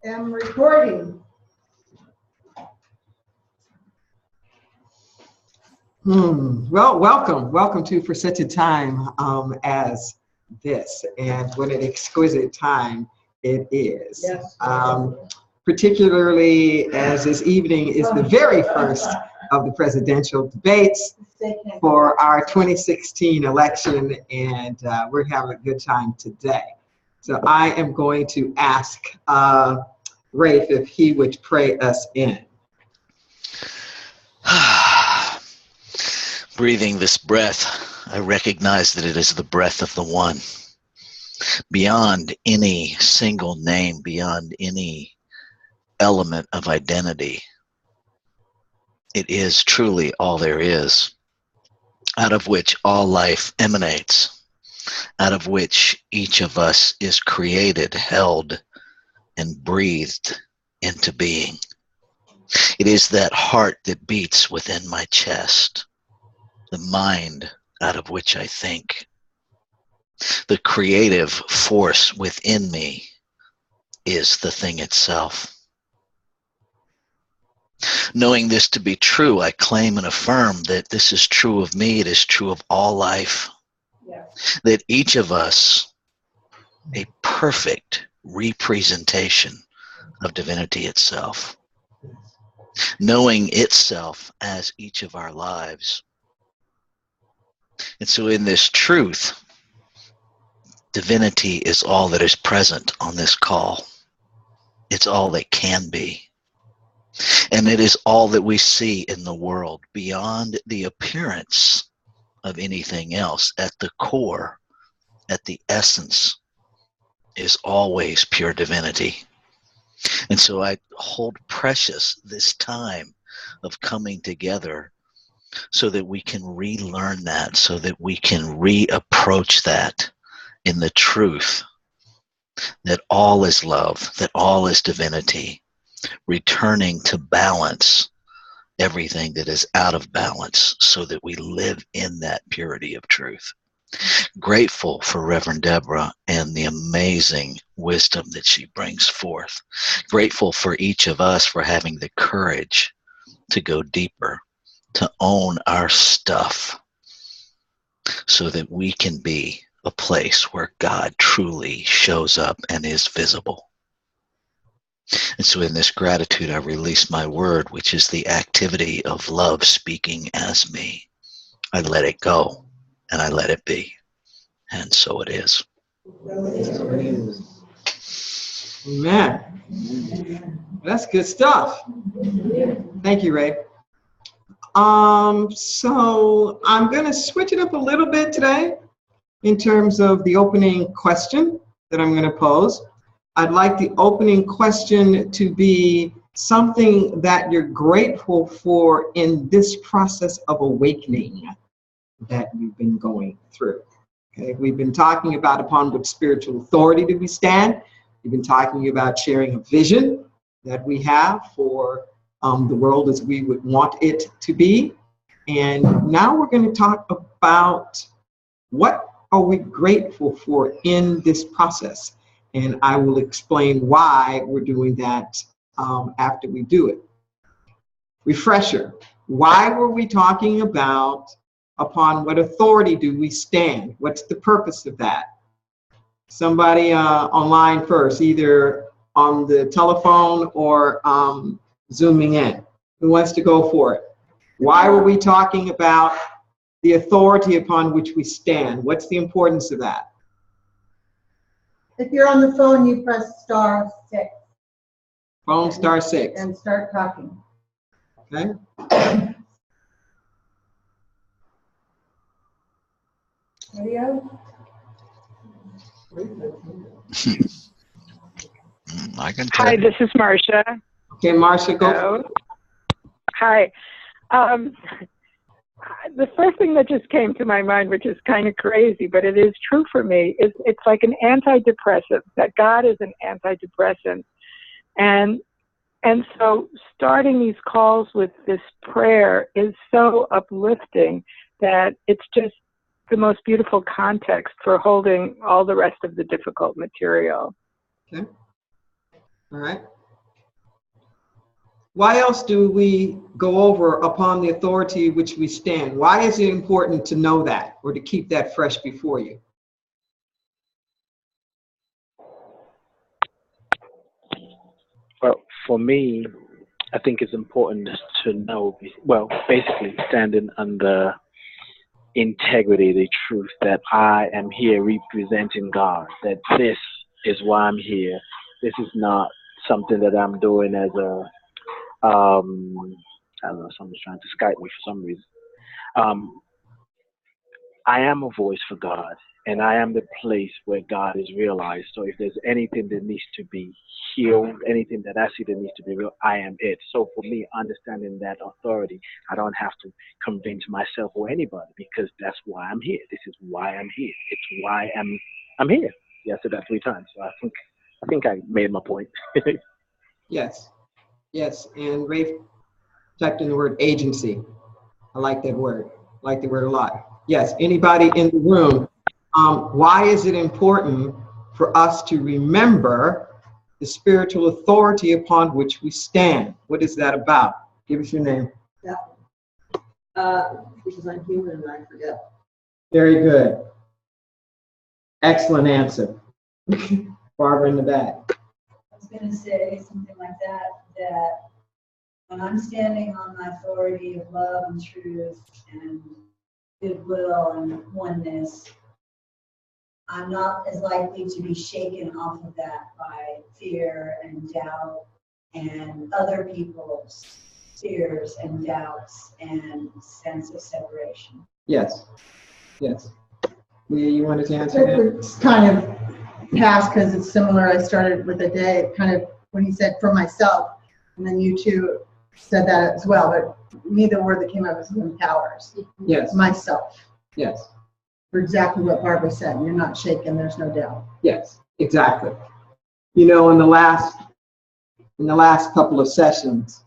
am recording. Well, welcome to For Such a Time as This, and what an exquisite time it is. Yes. Particularly as this evening is the very first of the presidential debates for our 2016 election, and we're having a good time today. So I am going to ask Rafe if he would pray us in. Breathing this breath, I recognize that it is the breath of the One. Beyond any single name, beyond any element of identity, it is truly all there is, out of which all life emanates, out of which each of us is created, held, and breathed into being. It is that heart that beats within my chest, the mind out of which I think. The creative force within me is the thing itself. Knowing this to be true, I claim and affirm that this is true of me, it is true of all life. Yes. That each of us, a perfect representation of divinity itself. Knowing itself as each of our lives. And so in this truth, divinity is all that is present on this call. It's all that can be. And it is all that we see in the world beyond the appearance of anything else. At the core, at the essence, is always pure divinity. And so I hold precious this time of coming together so that we can relearn that, so that we can reapproach that in the truth that all is love, that all is divinity, returning to balance everything that is out of balance so that we live in that purity of truth. Grateful for Reverend Deborah and the amazing wisdom that she brings forth. Grateful for each of us for having the courage to go deeper, to own our stuff so that we can be a place where God truly shows up and is visible. And so in this gratitude, I release my word, which is the activity of love speaking as me. I let it go and I let it be. And so it is. Amen. That's good stuff. Thank you, Ray. So I'm going to switch it up a little bit today in terms of the opening question that I'm going to pose. I'd like the opening question to be something that you're grateful for in this process of awakening that you've been going through. Okay, we've been talking about upon what spiritual authority do we stand. We've been talking about sharing a vision that we have for the world as we would want it to be. And now we're going to talk about what are we grateful for in this process. And I will explain why we're doing that after we do it. Refresher, why were we talking about upon what authority do we stand? What's the purpose of that? Somebody online first, either on the telephone or zooming in. Who wants to go for it? Why were we talking about the authority upon which we stand? What's the importance of that? If you're on the phone, you press *6. Phone *6. And start talking. Okay. Radio? I can Hi, this is Marcia. Okay, Marcia, go. Hello. Hi. The first thing that just came to my mind, which is kind of crazy, but it is true for me, is it's like an antidepressant, that God is an antidepressant. And so starting these calls with this prayer is so uplifting that it's just the most beautiful context for holding all the rest of the difficult material. Okay. All right. Why else do we go over upon the authority which we stand? Why is it important to know that or to keep that fresh before you? Well, for me, I think it's important to know, well, basically standing under integrity, the truth that I am here representing God, that this is why I'm here. This is not something that I'm doing as a, I don't know, someone's trying to Skype me for some reason. I am a voice for God, and I am the place where God is realized. So if there's anything that needs to be healed, anything that I see that needs to be real, I am it. So for me, understanding that authority, I don't have to convince myself or anybody, because that's why I'm here. This is why I'm here. It's why I'm here. Yeah, I said that 3 times. So I think I made my point. Yes. Yes. And Rafe typed in the word agency. I like that word. I like the word a lot. Yes. Anybody in the room? Why is it important for us to remember the spiritual authority upon which we stand? What is that about? Give us your name. Yeah. Because I'm human and I forget. Very good. Excellent answer. Barbara in the back. I was going to say something like that when I'm standing on my authority of love and truth and goodwill and oneness, I'm not as likely to be shaken off of that by fear and doubt and other people's fears and doubts and sense of separation. Yes. Yes. Leah, you wanted to answer that? It's kind of past because it's similar. I started with a day, kind of when he said for myself, and then you two said that as well, but neither word that came out was empowers. Yes. Myself. Yes. For exactly what Barbara said. You're not shaken, there's no doubt. Yes, exactly. You know, in the last couple of sessions,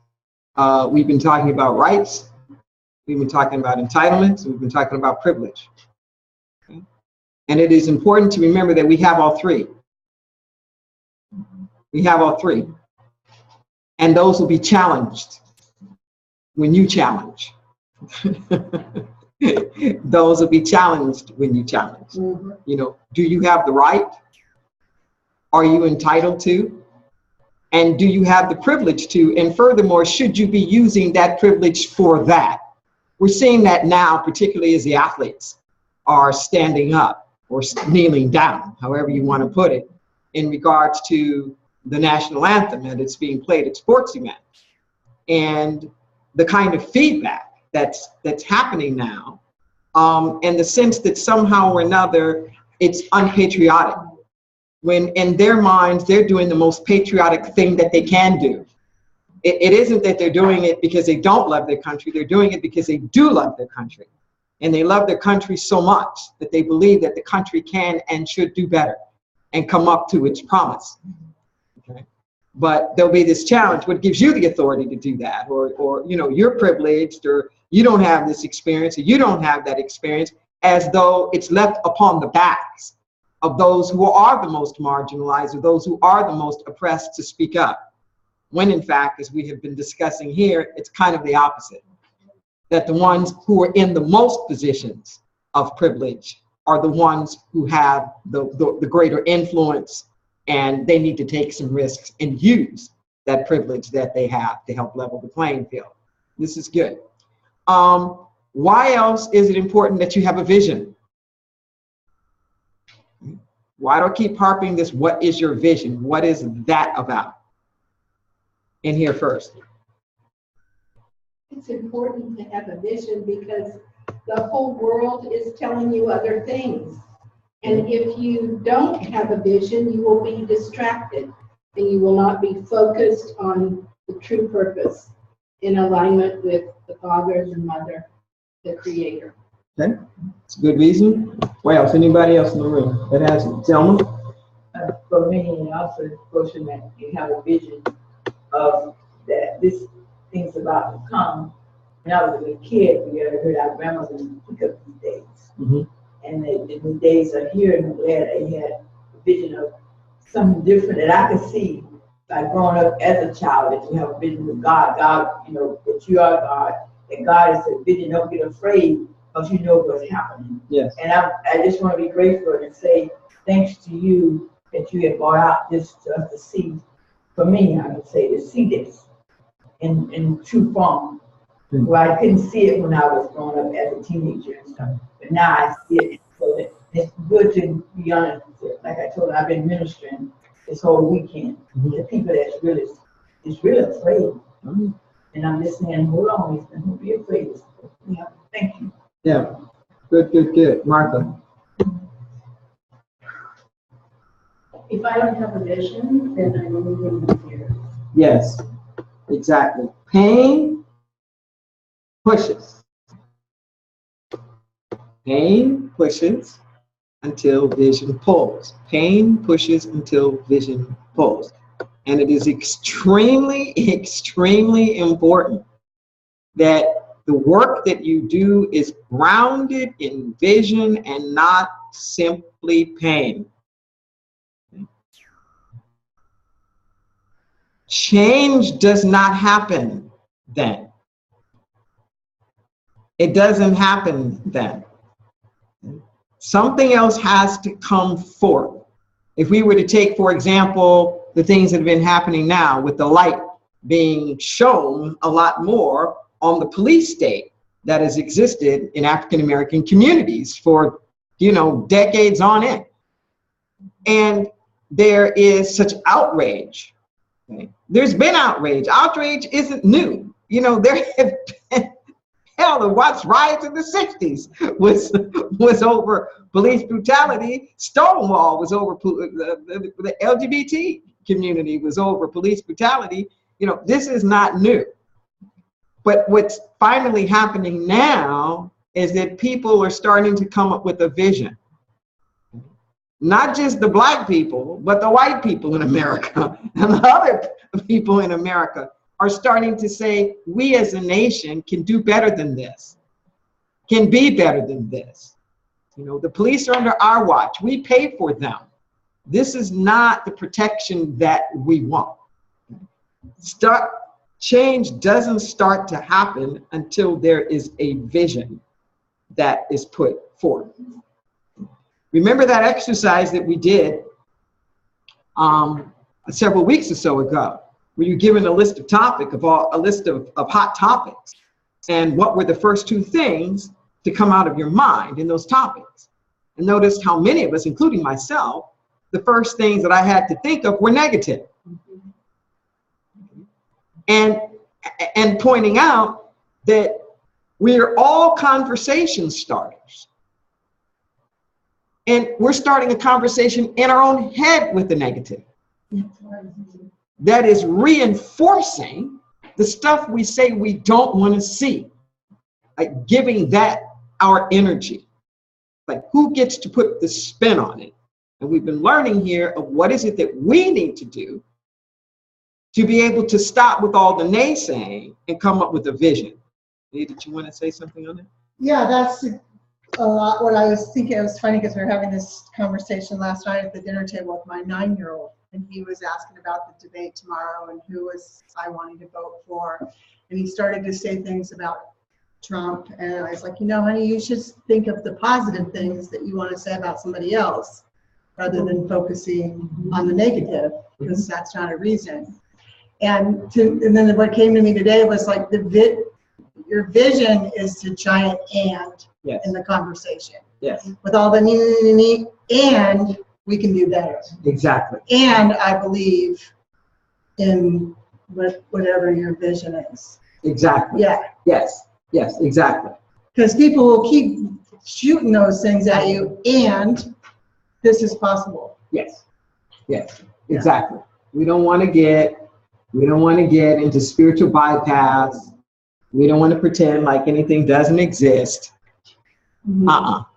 we've been talking about rights, we've been talking about entitlements, we've been talking about privilege. Okay? And it is important to remember that we have all three. We have all three. And those will be challenged when you challenge. Those will be challenged when you challenge. Mm-hmm. You know, do you have the right? Are you entitled to? And do you have the privilege to? And furthermore, should you be using that privilege for that? We're seeing that now, particularly as the athletes are standing up or kneeling down, however you want to put it, in regards to the national anthem and it's being played at sports events. And the kind of feedback that's happening now, and the sense that somehow or another it's unpatriotic, when in their minds they're doing the most patriotic thing that they can do. It isn't that they're doing it because they don't love their country, they're doing it because they do love their country. And they love their country so much that they believe that the country can and should do better and come up to its promise. Okay? But there'll be this challenge, what gives you the authority to do that? Or you know, you're privileged, or you don't have this experience, or you don't have that experience, as though it's left upon the backs of those who are the most marginalized, or those who are the most oppressed to speak up. When in fact, as we have been discussing here, it's kind of the opposite. That the ones who are in the most positions of privilege are the ones who have the greater influence, and they need to take some risks and use that privilege that they have to help level the playing field. This is good. Why else is it important that you have a vision? Why do I keep harping this? What is your vision? What is that about? In here first. It's important to have a vision because the whole world is telling you other things. And if you don't have a vision, you will be distracted and you will not be focused on the true purpose in alignment with the Father, the Mother, the Creator. Okay, it's a good reason. What else? Anybody else in the room that has it? Selma? For me, also the portion that you have a vision of that this thing's about to come. When I was a little kid, we ever heard our grandmother pick up these days. Mm-hmm. And the days are here, and I'm glad I had a vision of something different that I could see like growing up as a child, that you have a vision of God, you know, that you are God, that God is a vision. Don't get afraid because you know what's happening. Yes. And I just want to be grateful and say thanks to you that you have brought out this to us to see. For me, I would say to see this in true form. Where I couldn't see it when I was growing up as a teenager and stuff. But now I see it. So that it's good to be honest. Like I told you, I've been ministering this whole weekend to people that's really afraid. And I'm listening and hold on, don't be afraid. Yeah, thank you. Yeah. Good. Martha. If I don't have a vision, then I'm moving in fear. Yes, exactly. Pain pushes. Pain pushes until vision pulls. Pain pushes until vision pulls. And it is extremely, extremely important that the work that you do is grounded in vision and not simply pain. Change does not happen then. It doesn't happen then. Something else has to come forth. If we were to take, for example, the things that have been happening now with the light being shown a lot more on the police state that has existed in African American communities for, decades on end. And there is such outrage. There's been outrage. Outrage isn't new. There have been, hell, the Watts riots in the 60s was over police brutality. Stonewall was over, the LGBT community was over police brutality. This is not new. But what's finally happening now is that people are starting to come up with a vision. Not just the black people, but the white people in America and the other people in America are starting to say, we as a nation can do better than this, can be better than this. The police are under our watch. We pay for them. This is not the protection that we want. Change doesn't start to happen until there is a vision that is put forth. Remember that exercise that we did several weeks or so ago, where you're given a list of hot topics, and what were the first two things to come out of your mind in those topics? And notice how many of us, including myself, the first things that I had to think of were negative. And pointing out that we are all conversation starters. And we're starting a conversation in our own head with the negative. That is reinforcing the stuff we say we don't want to see, like giving that our energy. Like, who gets to put the spin on it? And we've been learning here of what is it that we need to do to be able to stop with all the naysaying and come up with a vision. Did you want to say something on that? Yeah, that's a lot what I was thinking. It was funny because we were having this conversation last night at the dinner table with my 9-year-old, and he was asking about the debate tomorrow and who was I wanting to vote for. And he started to say things about Trump, and I was like, honey, you should think of the positive things that you want to say about somebody else rather than focusing on the negative, because that's not a reason. And then what came to me today was like your vision is a giant and in the conversation. Yes. With all the need, and we can do better. Exactly. And I believe in whatever your vision is. Exactly. Yeah. Yes, exactly. Because people will keep shooting those things at you, and this is possible. Yes, exactly. We don't want to get into spiritual bypass. We don't want to pretend like anything doesn't exist.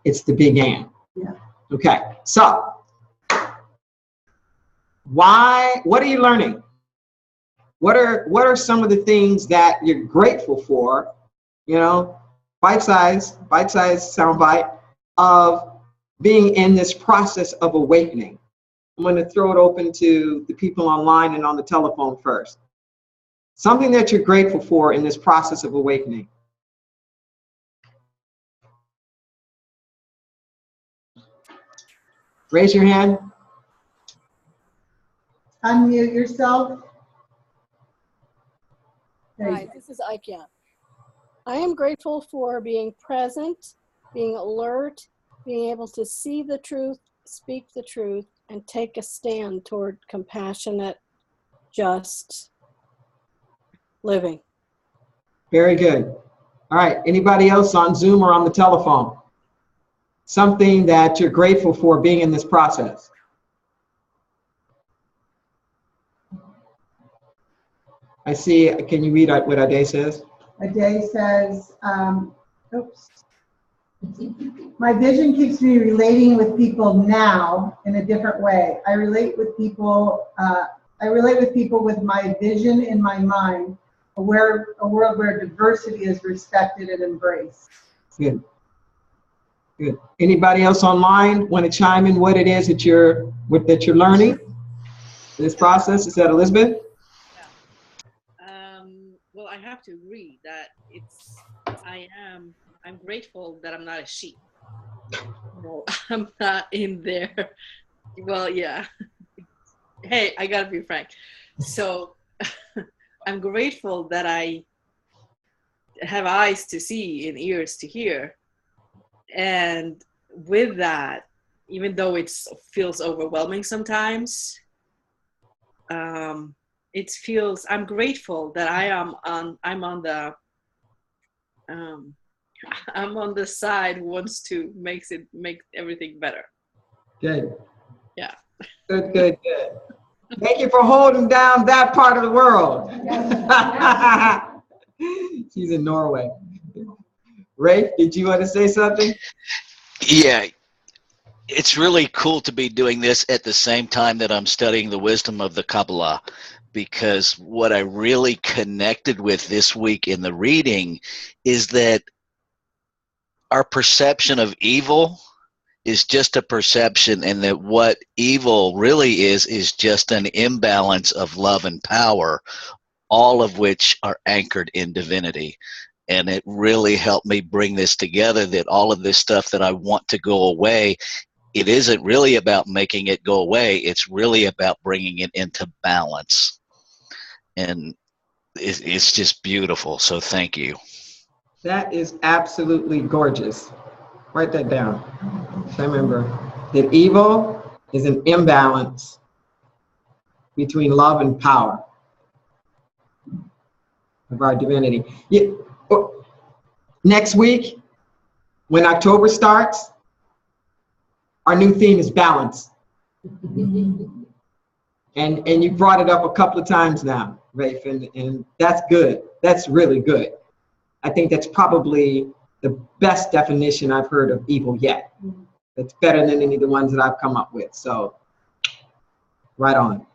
It's the big and. Yeah. Okay, so what are you learning? What are some of the things that you're grateful for? Bite-sized soundbite of being in this process of awakening. I'm going to throw it open to the people online and on the telephone first. Something that you're grateful for in this process of awakening. Raise your hand. Unmute yourself. Hi, this is Aikia. I am grateful for being present, being alert, being able to see the truth, speak the truth, and take a stand toward compassionate, just living. Very good. All right, anybody else on Zoom or on the telephone? Something that you're grateful for being in this process. I see, can you read what Ade says? Ade says, oops. My vision keeps me relating with people now in a different way. I relate with people with my vision in my mind, a world where diversity is respected and embraced. Good. Good. Anybody else online want to chime in what it is that you're learning in this process? Is that Elizabeth? Well, I have to agree that I'm grateful that I'm not a sheep. No, I'm not in there. Well, yeah. Hey, I gotta be frank. So I'm grateful that I have eyes to see and ears to hear. And with that, even though it feels overwhelming sometimes, I'm grateful that I'm on the side who wants to make everything better. Good. Yeah. Good. Thank you for holding down that part of the world. She's in Norway. Ray, did you want to say something? Yeah. It's really cool to be doing this at the same time that I'm studying the wisdom of the Kabbalah, because what I really connected with this week in the reading is that our perception of evil is just a perception, and that what evil really is just an imbalance of love and power, all of which are anchored in divinity. And it really helped me bring this together, that all of this stuff that I want to go away, it isn't really about making it go away. It's really about bringing it into balance. And it's just beautiful. So thank you. That is absolutely gorgeous. Write that down. Remember that evil is an imbalance between love and power of our divinity. Next week, when October starts, our new theme is balance. And you brought it up a couple of times now, Rafe, and that's good. That's really good. I think that's probably the best definition I've heard of evil yet. It's better than any of the ones that I've come up with. So, right on.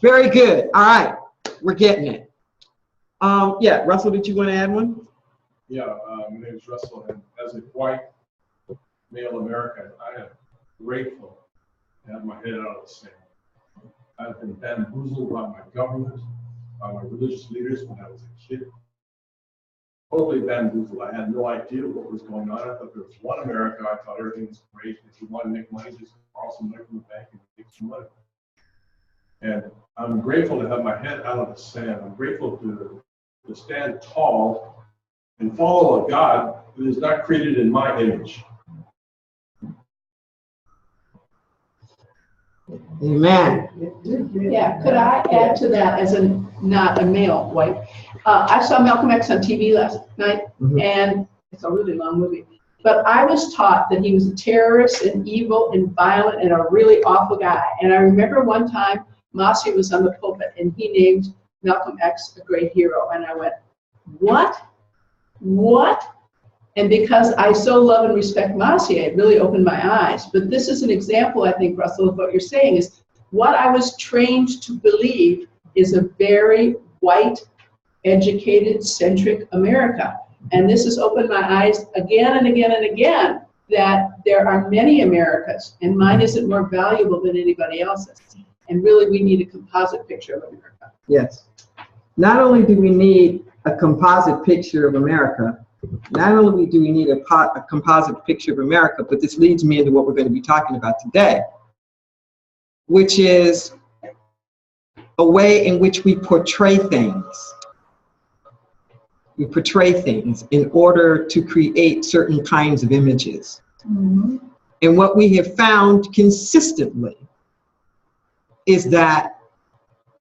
Very good. All right, we're getting it. Yeah, Russell, did you want to add one? Yeah, my name is Russell, and as a white male American, I am grateful to have my head out of the sand. I've been bamboozled by my government, by my religious leaders when I was a kid. Totally bamboozled. I had no idea what was going on. I thought there was one America. I thought everything was great. If you want to make money, just borrow some money from the bank and make some money. And I'm grateful to have my head out of the sand. I'm grateful to stand tall and follow a God who is not created in my image. Amen. Yeah, could I add to that as not a male white? I saw Malcolm X on TV last night, and it's a really long movie. But I was taught that he was a terrorist and evil and violent and a really awful guy. And I remember one time Marcia was on the pulpit and he named Malcolm X a great hero. And I went, what? What? And because I so love and respect Marcia, it really opened my eyes. But this is an example, I think, Russell, of what you're saying is what I was trained to believe is a very white, educated, centric America. And this has opened my eyes again and again and again that there are many Americas, and mine isn't more valuable than anybody else's. And really, we need a composite picture of America. Yes. Not only do we need a composite picture of America, not only do we need a composite picture of America, but this leads me into what we're going to be talking about today, which is a way in which we portray things. We portray things in order to create certain kinds of images. Mm-hmm. And what we have found consistently is that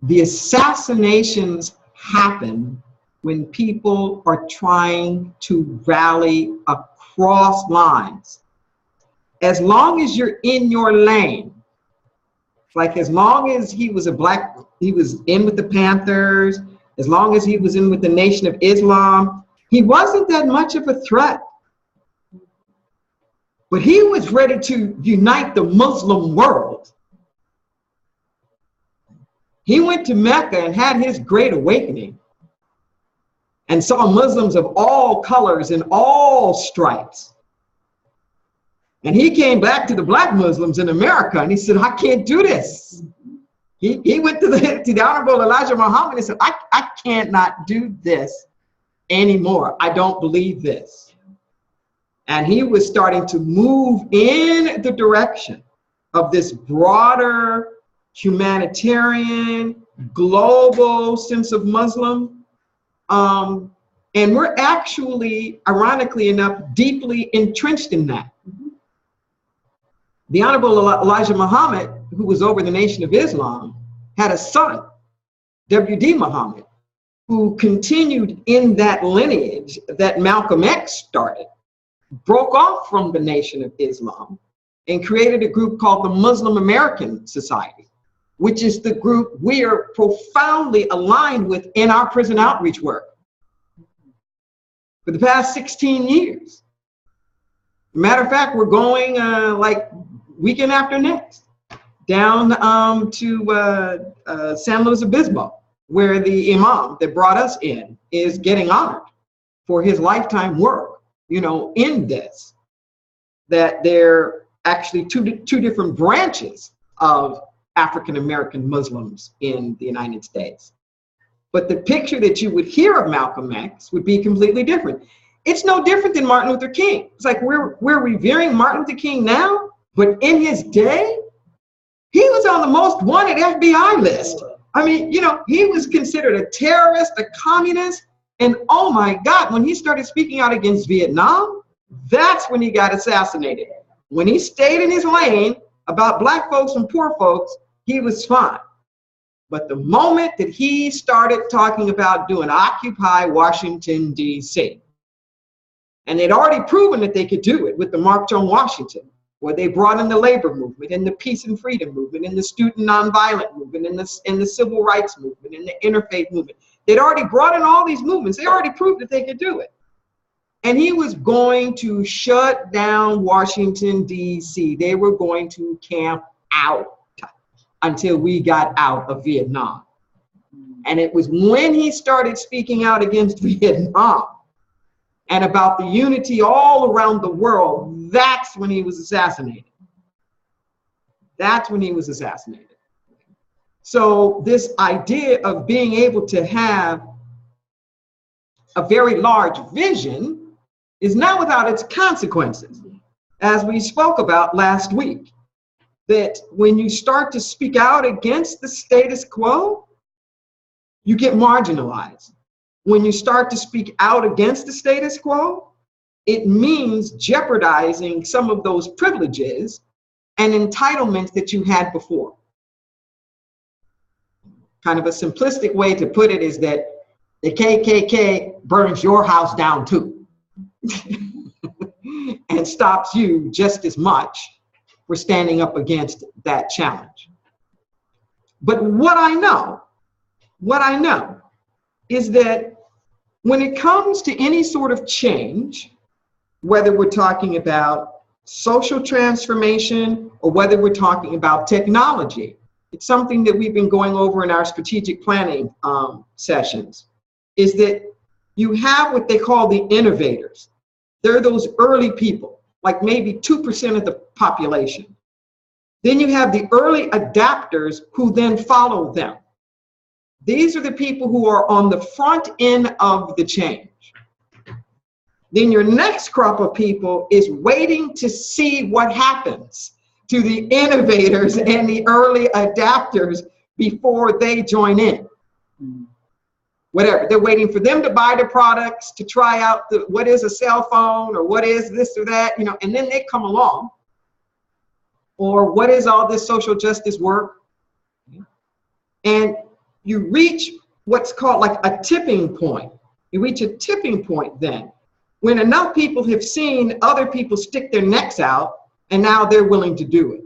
the assassinations happen when people are trying to rally across lines. As long as you're in your lane, like as long as he was he was in with the Panthers, as long as he was in with the Nation of Islam, he wasn't that much of a threat. But he was ready to unite the Muslim world. He went to Mecca and had his great awakening and saw Muslims of all colors and all stripes. And he came back to the black Muslims in America and he said, I can't do this. He went to the Honorable Elijah Muhammad and said, I cannot do this anymore. I don't believe this. And he was starting to move in the direction of this broader humanitarian, global sense of Muslim. And we're actually, ironically enough, deeply entrenched in that. The Honorable Elijah Muhammad, who was over the Nation of Islam, had a son, W.D. Muhammad, who continued in that lineage that Malcolm X started, broke off from the Nation of Islam, and created a group called the Muslim American Society, which is the group we are profoundly aligned with in our prison outreach work for the past 16 years. Matter of fact, we're going like weekend after next down to San Luis Obispo, where the imam that brought us in is getting honored for his lifetime work, you know, in this, that they're actually two different branches of African-American Muslims in the United States. But the picture that you would hear of Malcolm X would be completely different. It's no different than Martin Luther King. It's like we're revering Martin Luther King now, but in his day, he was on the most wanted FBI list. I mean, you know, he was considered a terrorist, a communist, and oh my God, when he started speaking out against Vietnam, that's when he got assassinated. When he stayed in his lane about black folks and poor folks, he was fine. But the moment that he started talking about doing Occupy Washington, D.C., and they'd already proven that they could do it with the March on Washington, where they brought in the labor movement and the peace and freedom movement and the student nonviolent movement and the civil rights movement and the interfaith movement. They'd already brought in all these movements. They already proved that they could do it. And he was going to shut down Washington, D.C. They were going to camp out until we got out of Vietnam. And it was when he started speaking out against Vietnam and about the unity all around the world, that's when he was assassinated. That's when he was assassinated. So this idea of being able to have a very large vision is not without its consequences, as we spoke about last week, that when you start to speak out against the status quo, you get marginalized. When you start to speak out against the status quo, it means jeopardizing some of those privileges and entitlements that you had before. Kind of a simplistic way to put it is that the KKK burns your house down too and stops you just as much for standing up against that challenge. But what I know is that when it comes to any sort of change, whether we're talking about social transformation or whether we're talking about technology, it's something that we've been going over in our strategic planning sessions, is that you have what they call the innovators. They're those early people like maybe 2% of the population. Then you have the early adapters who then follow them. These are the people who are on the front end of the change. Then your next crop of people is waiting to see what happens to the innovators and the early adapters before they join in. Whatever, they're waiting for them to buy the products, to try out what is a cell phone or what is this or that, you know, and then they come along. Or what is all this social justice work? And you reach what's called like a tipping point. You reach a tipping point then, when enough people have seen other people stick their necks out, and now they're willing to do it.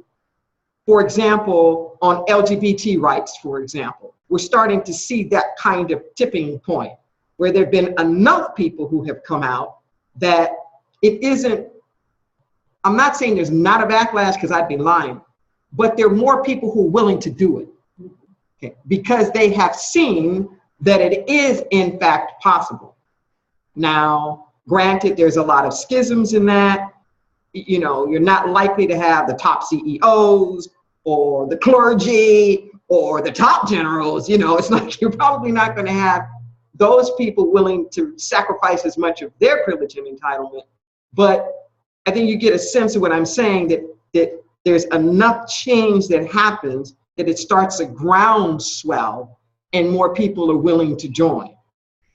For example, on LGBT rights, for example, we're starting to see that kind of tipping point where there have been enough people who have come out that it isn't, I'm not saying there's not a backlash because I'd be lying, but there are more people who are willing to do it, okay, because they have seen that it is in fact possible. Now, granted, there's a lot of schisms in that. You know, you're not likely to have the top CEOs or the clergy or the top generals. You know, it's like you're probably not going to have those people willing to sacrifice as much of their privilege and entitlement. But I think you get a sense of what I'm saying, that there's enough change that happens that it starts a groundswell and more people are willing to join.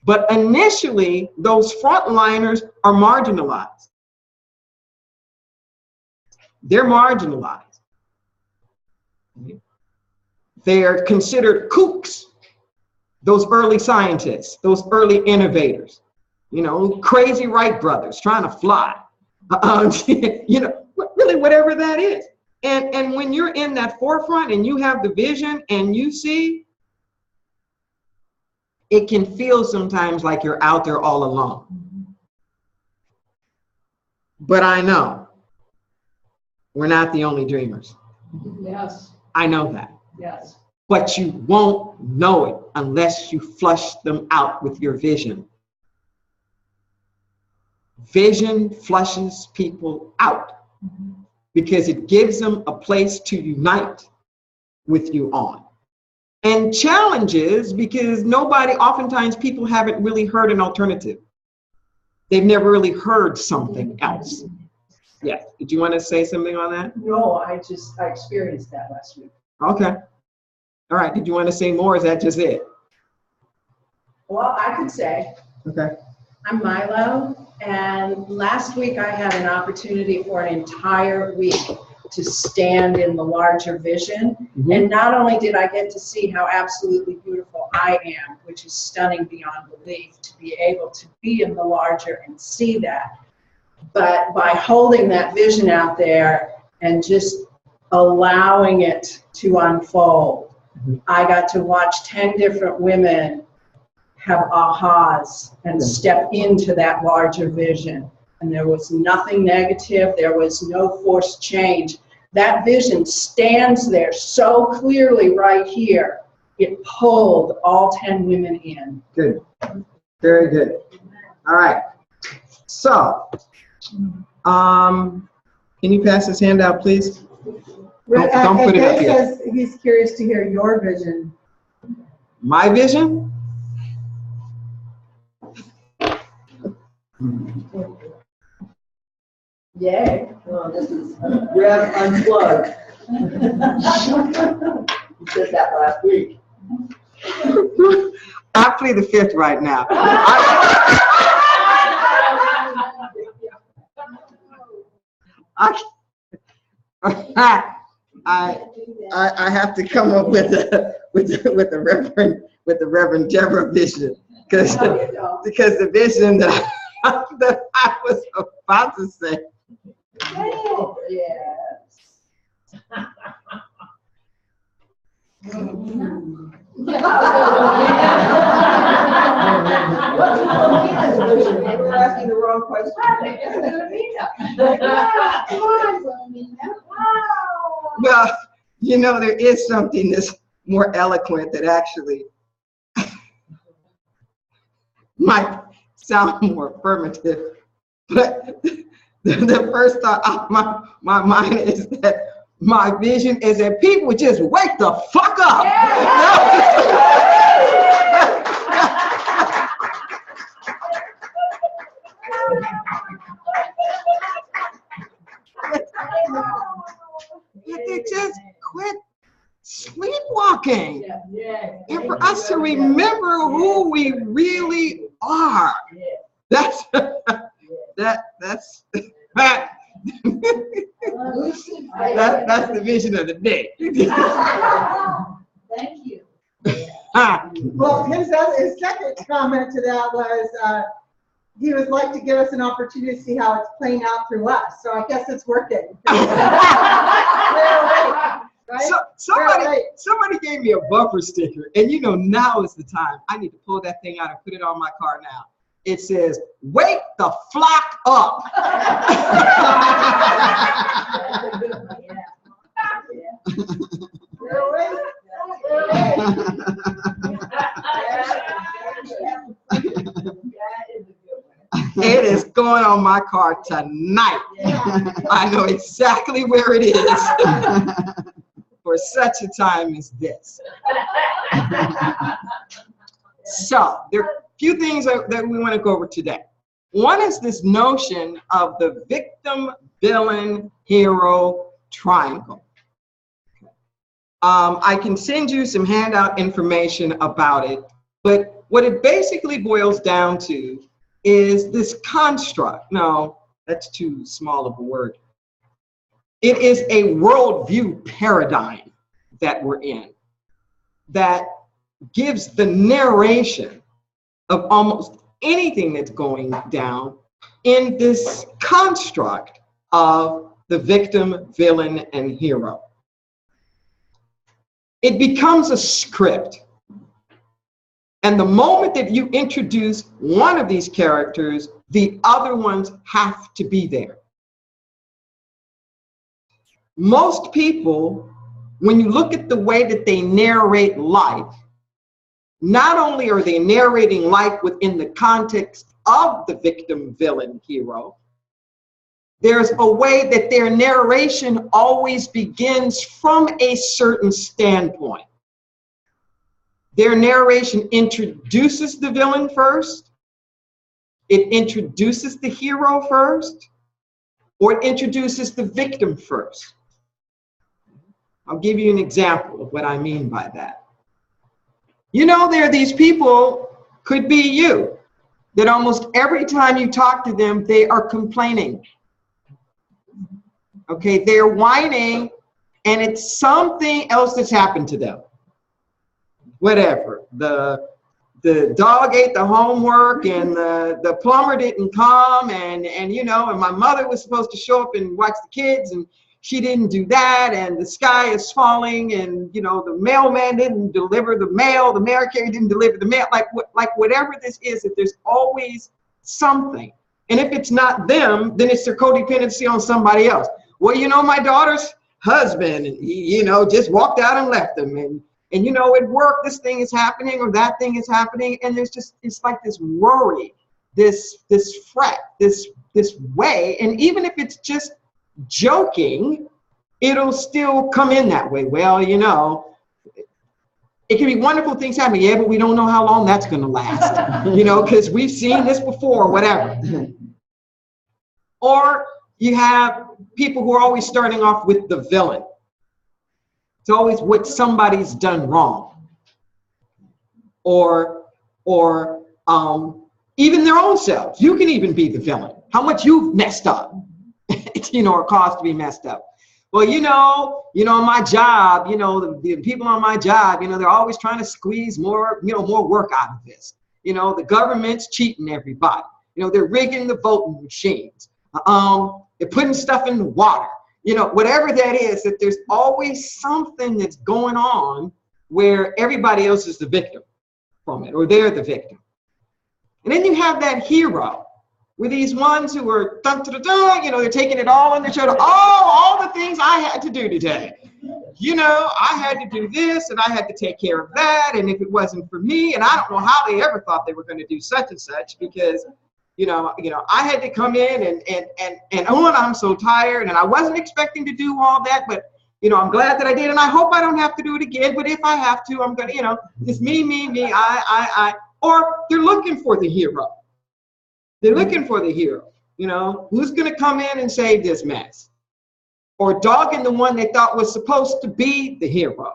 But initially, those frontliners are marginalized. They're marginalized. They're considered kooks, those early scientists, those early innovators, you know, crazy Wright brothers trying to fly, you know, really whatever that is. And when you're in that forefront and you have the vision and you see, it can feel sometimes like you're out there all alone. But I know we're not the only dreamers. Yes. I know that. Yes. But you won't know it unless you flush them out with your vision. Vision flushes people out because it gives them a place to unite with you on. And challenges because oftentimes people haven't really heard an alternative. They've never really heard something else. Yes. Did you want to say something on that? No, I experienced that last week. Okay. All right. Did you want to say more? Or is that just it? Well, I could say. Okay. I'm Milo, and last week I had an opportunity for an entire week to stand in the larger vision. And not only did I get to see how absolutely beautiful I am, which is stunning beyond belief, to be able to be in the larger and see that, but by holding that vision out there and just allowing it to unfold, I got to watch 10 different women have ahas and step into that larger vision. And there was nothing negative. There was no forced change. That vision stands there so clearly right here. It pulled all 10 women in. Good. Very good. All right. So, can you pass this handout, please? Don't put it up yet. He's curious to hear your vision. My vision? Yay. Well, this is Rev Unplugged. You said that last week. I plead the fifth right now. I have to come up with the Reverend Deborah vision because the vision that I was about to say. Yes. We're asking the wrong question. Well, you know, there is something that's more eloquent that actually might sound more affirmative, but the first thought out of my mind is that my vision is that people would just wake the fuck up. They just quit sleepwalking. And for us to remember who we really are. That's that's the vision of the day. Thank you. Well, his second comment to that was he would like to give us an opportunity to see how it's playing out through us. So I guess it's working. Right? So somebody gave me a bumper sticker, and you know now is the time. I need to pull that thing out and put it on my car now. It says, "Wake the flock up." It is going on my car tonight. I know exactly where it is for such a time as this. So there are a few things that we want to go over today. One is this notion of the victim, villain, hero triangle. I can send you some handout information about it, but what it basically boils down to is this construct. No, that's too small of a word. It is a worldview paradigm that we're in that gives the narration of almost anything that's going down in this construct of the victim, villain, and hero. It becomes a script. And the moment that you introduce one of these characters, the other ones have to be there. Most people, when you look at the way that they narrate life, not only are they narrating life within the context of the victim, villain, hero, there's a way that their narration always begins from a certain standpoint. Their narration introduces the villain first, it introduces the hero first, or it introduces the victim first. I'll give you an example of what I mean by that. You know, there are these people, could be you, that almost every time you talk to them, they are complaining. Okay, they're whining, and it's something else that's happened to them. Whatever, the dog ate the homework, and the plumber didn't come, and you know, and my mother was supposed to show up and watch the kids, and she didn't do that, and the sky is falling, and you know, the mailman didn't deliver the mail, the mail carrier didn't deliver the mail, like whatever this is, that there's always something. And if it's not them, then it's their codependency on somebody else. Well, you know, my daughter's husband, he, you know, just walked out and left them, and you know, at work, this thing is happening or that thing is happening, and there's just, it's like this worry, this fret, this way, and even if it's just joking, it'll still come in that way. Well, you know, it can be wonderful things happening, yeah, but we don't know how long that's going to last, you know, because we've seen this before, whatever. Or you have people who are always starting off with the villain. It's always what somebody's done wrong, or even their own selves. You can even be the villain. How much you've messed up, you know, or caused to be messed up. Well, you know, my job, you know, the people on my job, you know, they're always trying to squeeze more, you know, more work out of this. You know, the government's cheating everybody. You know, they're rigging the voting machines. They're putting stuff in the water. You know, whatever that is, that there's always something that's going on where everybody else is the victim from it, or they're the victim. And then you have that hero, with these ones who are, dun, dun, dun, dun, you know, they're taking it all on their shoulder. Oh, all the things I had to do today. You know, I had to do this, and I had to take care of that, and if it wasn't for me, and I don't know how they ever thought they were going to do such and such, because I had to come in and I'm so tired, and I wasn't expecting to do all that, but I'm glad that I did, and I hope I don't have to do it again. But if I have to, I'm gonna, it's me, I. Or they're looking for the hero. They're looking for the hero. Who's gonna come in and save this mess? Or dogging the one they thought was supposed to be the hero,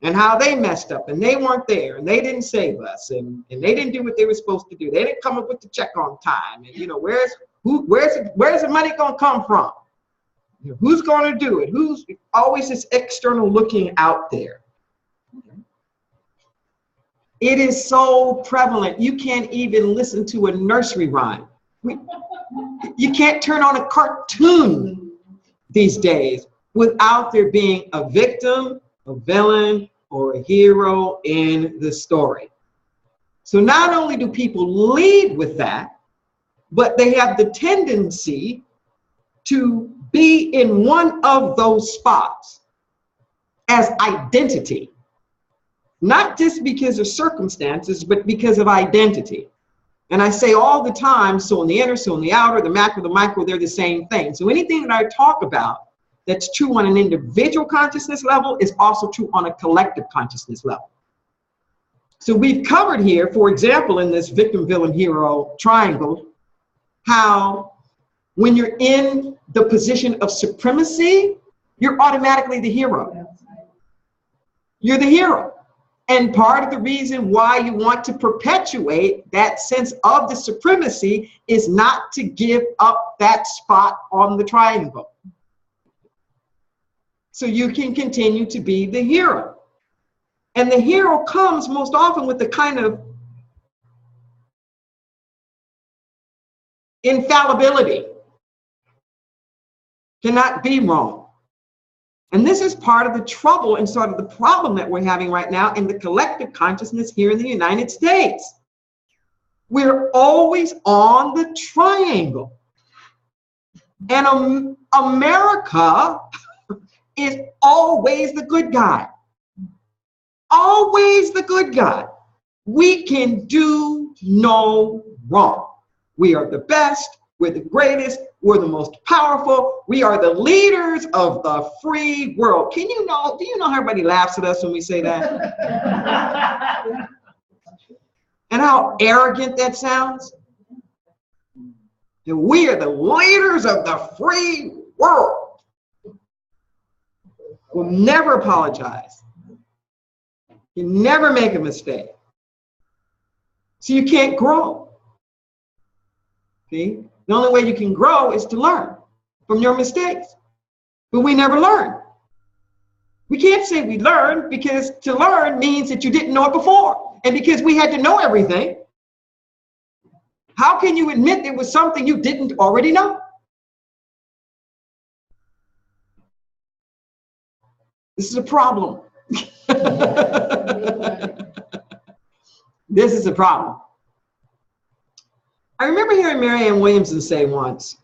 and how they messed up, and they weren't there, and they didn't save us, and they didn't do what they were supposed to do. They didn't come up with the check on time, and where's the money gonna come from? Who's going to do it? Who's always this external looking out there? It is so prevalent. You can't even listen to a nursery rhyme. You can't turn on a cartoon these days without there being a victim, a villain, or a hero in the story. So not only do people lead with that, but they have the tendency to be in one of those spots as identity, not just because of circumstances, but because of identity. And I say all the time, so in the inner, so in the outer, the macro, the micro, they're the same thing. So anything that I talk about that's true on an individual consciousness level is also true on a collective consciousness level. So we've covered here, for example, in this victim, villain, hero triangle, how when you're in the position of supremacy, you're automatically the hero. You're the hero. And part of the reason why you want to perpetuate that sense of the supremacy is not to give up that spot on the triangle. So you can continue to be the hero. And the hero comes most often with the kind of infallibility. Cannot be wrong. And this is part of the trouble and sort of the problem that we're having right now in the collective consciousness here in the United States. We're always on the triangle. And America is always the good guy. Always the good guy. We can do no wrong. We are the best. We're the greatest. We're the most powerful. We are the leaders of the free world. Do you know how everybody laughs at us when we say that? And how arrogant that sounds? And we are the leaders of the free world. We'll never apologize. You never make a mistake. So you can't grow. See? The only way you can grow is to learn from your mistakes. But we never learn. We can't say we learned, because to learn means that you didn't know it before. And because we had to know everything, how can you admit there was something you didn't already know? This is a problem. This is a problem. I remember hearing Marianne Williamson say once,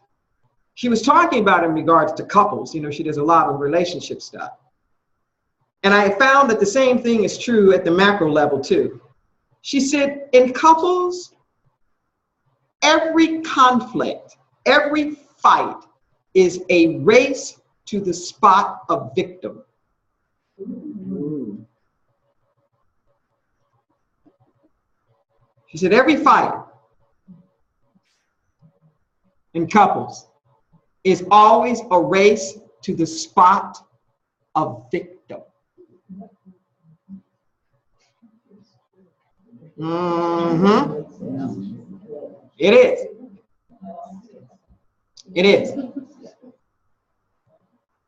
she was talking about in regards to couples, she does a lot of relationship stuff. And I found that the same thing is true at the macro level too. She said, in couples, every conflict, every fight is a race to the spot of victim. She said, every fight in couples is always a race to the spot of victim. It is. It is.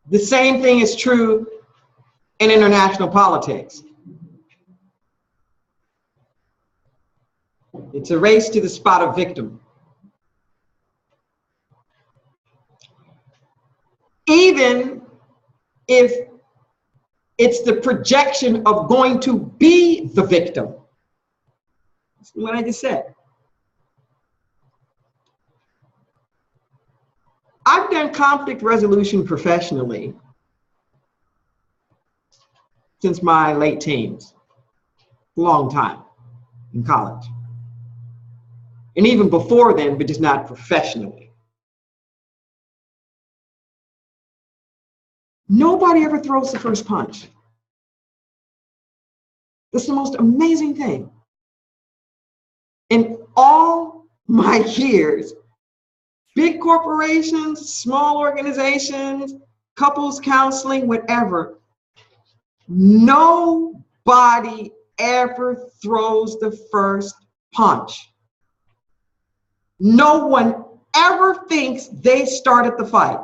The same thing is true in international politics. It's a race to the spot of victim. Even if it's the projection of going to be the victim. That's what I just said. I've done conflict resolution professionally since my late teens, a long time in college. And even before then, but just not professionally. Nobody ever throws the first punch. That's the most amazing thing. In all my years, big corporations, small organizations, couples counseling, whatever, nobody ever throws the first punch. No one ever thinks they started the fight.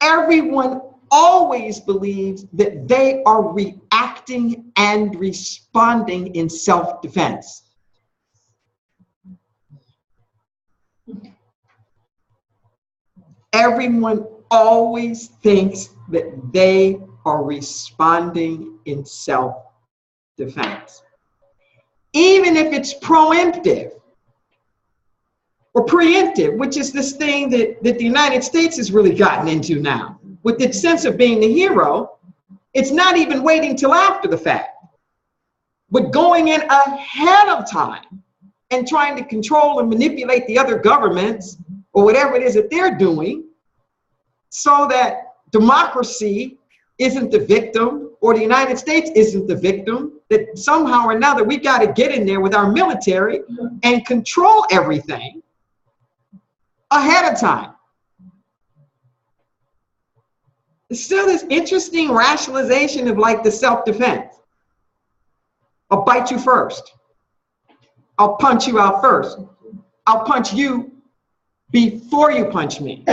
Everyone always believes that they are reacting and responding in self-defense. Everyone always thinks that they are responding in self-defense. Even if it's proemptive or preemptive, which is this thing that the United States has really gotten into now. With its sense of being the hero, it's not even waiting till after the fact, but going in ahead of time and trying to control and manipulate the other governments or whatever it is that they're doing so that democracy isn't the victim or the United States isn't the victim, that somehow or another we got to get in there with our military and control everything ahead of time. It's still this interesting rationalization of like the self-defense. I'll bite you first. I'll punch you out first. I'll punch you before you punch me.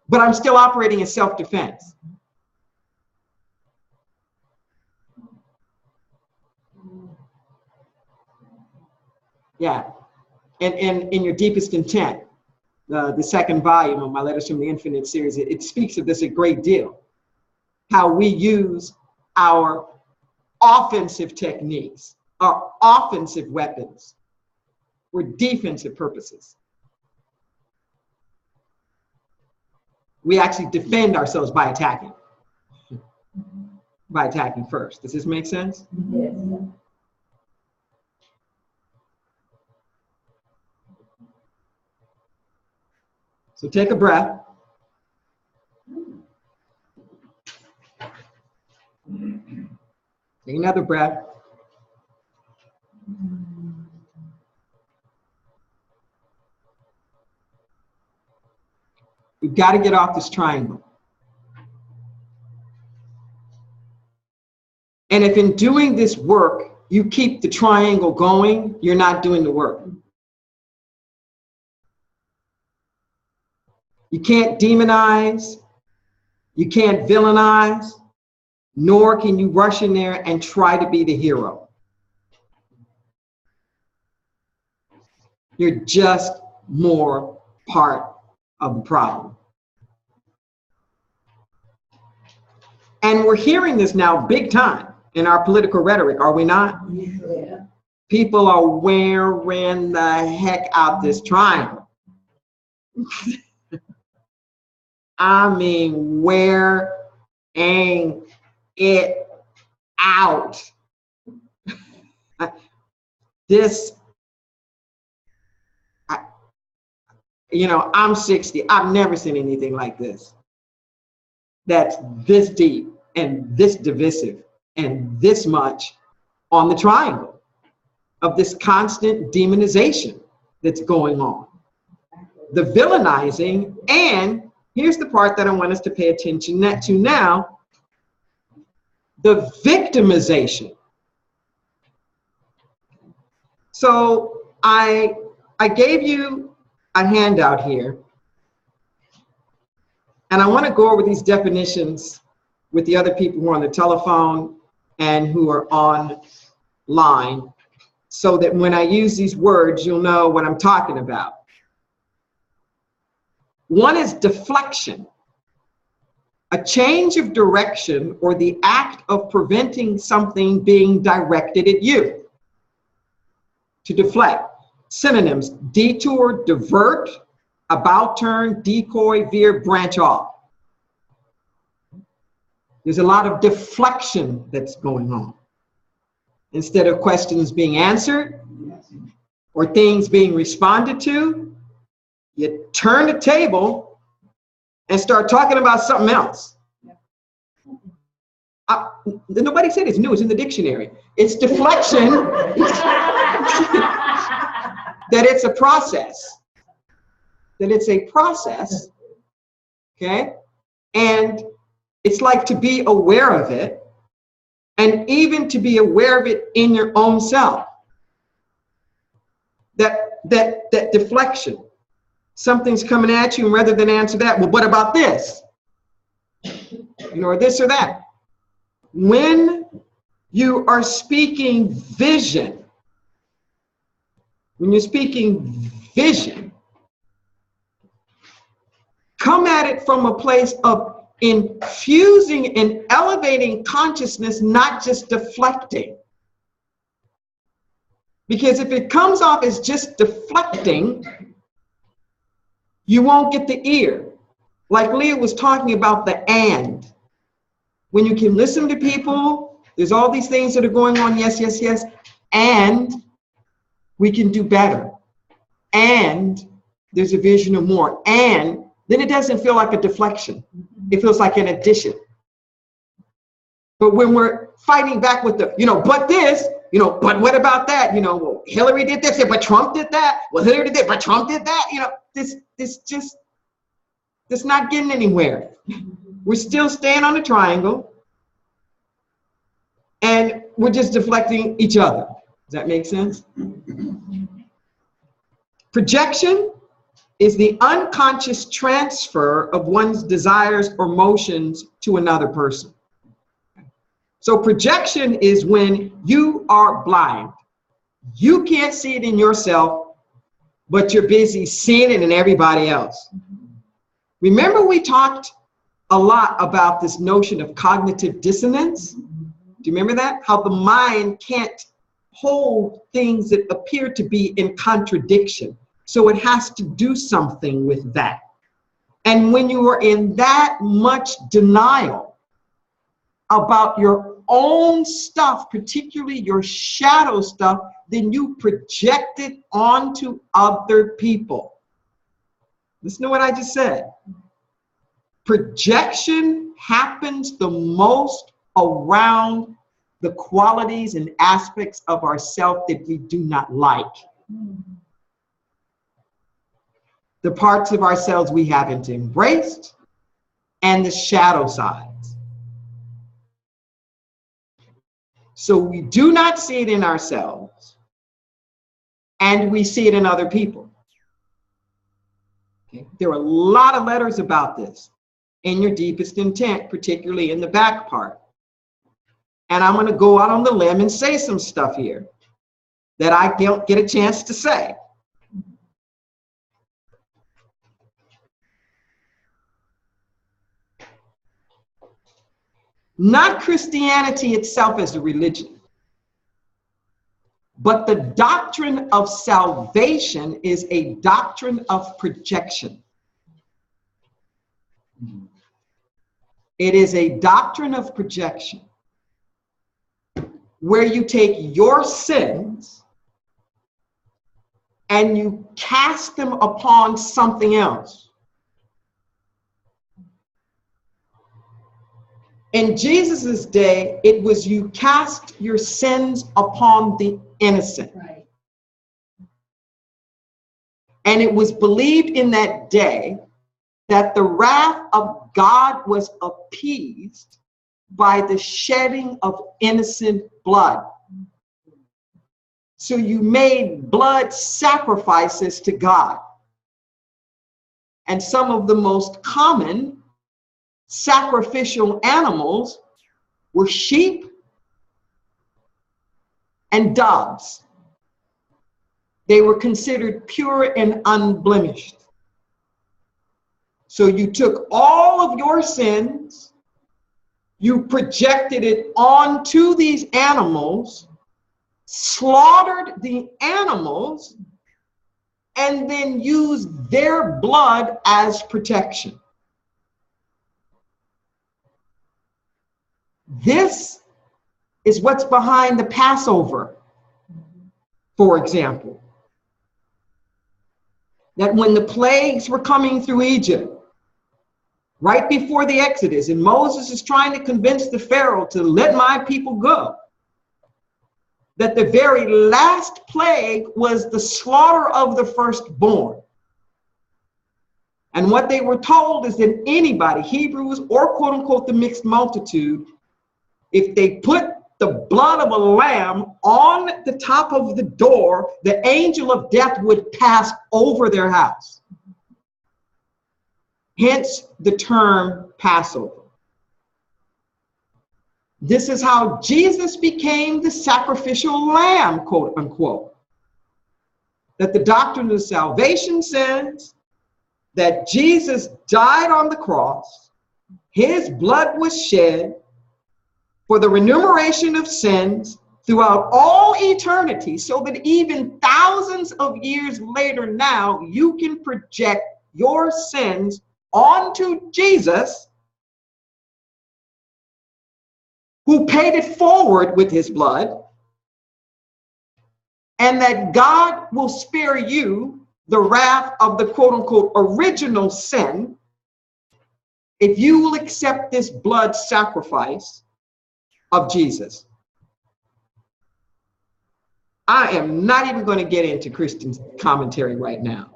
But I'm still operating in self-defense. Yeah. And in your deepest intent, the second volume of my Letters from the Infinite series, it speaks of this a great deal. How we use our offensive techniques, our offensive weapons for defensive purposes. We actually defend ourselves by attacking. By attacking first. Does this make sense? Yes. So take a breath. Take another breath. We've got to get off this triangle. And if in doing this work, you keep the triangle going, you're not doing the work. You can't demonize, you can't villainize, nor can you rush in there and try to be the hero. You're just more part of the problem. And we're hearing this now big time in our political rhetoric, are we not? Yeah. People are wearing the heck out this triangle. I mean, wearing it out. I'm 60. I've never seen anything like this. That's this deep and this divisive and this much on the triangle of this constant demonization that's going on. The villainizing, and here's the part that I want us to pay attention to now, the victimization. So I gave you a handout here, and I want to go over these definitions with the other people who are on the telephone and who are online, so that when I use these words, you'll know what I'm talking about. One is deflection, a change of direction or the act of preventing something being directed at you. To deflect. Synonyms: detour, divert, about turn, decoy, veer, branch off. There's a lot of deflection that's going on. instead of questions being answered or things being responded to, you turn the table and start talking about something else. Nobody said it's new, it's in the dictionary. It's deflection, that it's a process. That it's a process, okay? And it's like to be aware of it, and even to be aware of it in your own self. That deflection. Something's coming at you, and rather than answer that, well, what about this? Or this or that. When you are speaking vision, come at it from a place of infusing and elevating consciousness, not just deflecting. Because if it comes off as just deflecting, you won't get the ear. Like Leah was talking about the and. When you can listen to people, there's all these things that are going on, yes, yes, yes, and we can do better. And there's a vision of more. And then it doesn't feel like a deflection. It feels like an addition. But when we're fighting back with the, but this, but what about that? Well, Hillary did this, but Trump did that. Well, Hillary did that, but Trump did that. This not getting anywhere. We're still staying on the triangle, and we're just deflecting each other. Does that make sense? Projection is the unconscious transfer of one's desires or motions to another person. So projection is when you are blind. You can't see it in yourself, but you're busy seeing it in everybody else. Remember, we talked a lot about this notion of cognitive dissonance? Do you remember that? How the mind can't hold things that appear to be in contradiction. So it has to do something with that. And when you are in that much denial about your own stuff, particularly your shadow stuff, then you project it onto other people. Listen to what I just said. Projection happens the most around the qualities and aspects of ourselves that we do not like. The parts of ourselves we haven't embraced, and the shadow sides. So we do not see it in ourselves, and we see it in other people. Okay? There are a lot of letters about this in your deepest intent, particularly in the back part. And I'm going to go out on the limb and say some stuff here that I don't get a chance to say. Not Christianity itself as a religion, but the doctrine of salvation is a doctrine of projection. It is a doctrine of projection where you take your sins and you cast them upon something else. In Jesus's day, it was you cast your sins upon the innocent. Right. And it was believed in that day that the wrath of God was appeased by the shedding of innocent blood. So you made blood sacrifices to God. And some of the most common sacrificial animals were sheep and doves. They were considered pure and unblemished. So you took all of your sins, you projected it onto these animals, slaughtered the animals, and then used their blood as protection. This is what's behind the Passover, for example. That when the plagues were coming through Egypt, right before the Exodus, and Moses is trying to convince the Pharaoh to let my people go, that the very last plague was the slaughter of the firstborn. And what they were told is that anybody, Hebrews or quote unquote the mixed multitude, if they put the blood of a lamb on the top of the door, the angel of death would pass over their house. Hence the term Passover. This is how Jesus became the sacrificial lamb, quote unquote. That the doctrine of salvation says that Jesus died on the cross, his blood was shed for the remuneration of sins throughout all eternity, so that even thousands of years later now, you can project your sins onto Jesus, who paid it forward with his blood, and that God will spare you the wrath of the quote unquote original sin if you will accept this blood sacrifice of Jesus. I am not even going to get into Christian commentary right now.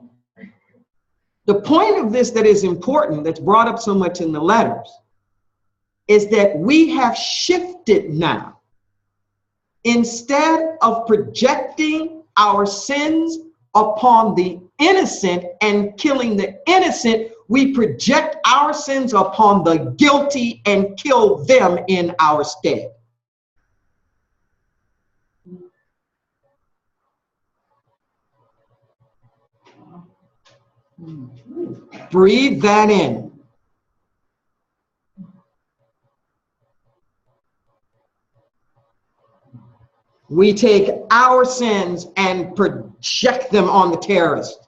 The point of this that is important, that's brought up so much in the letters, is that we have shifted now. Instead of projecting our sins upon the innocent and killing the innocent, we project our sins upon the guilty and kill them in our stead. Breathe that in. We take our sins and project them on the terrorists.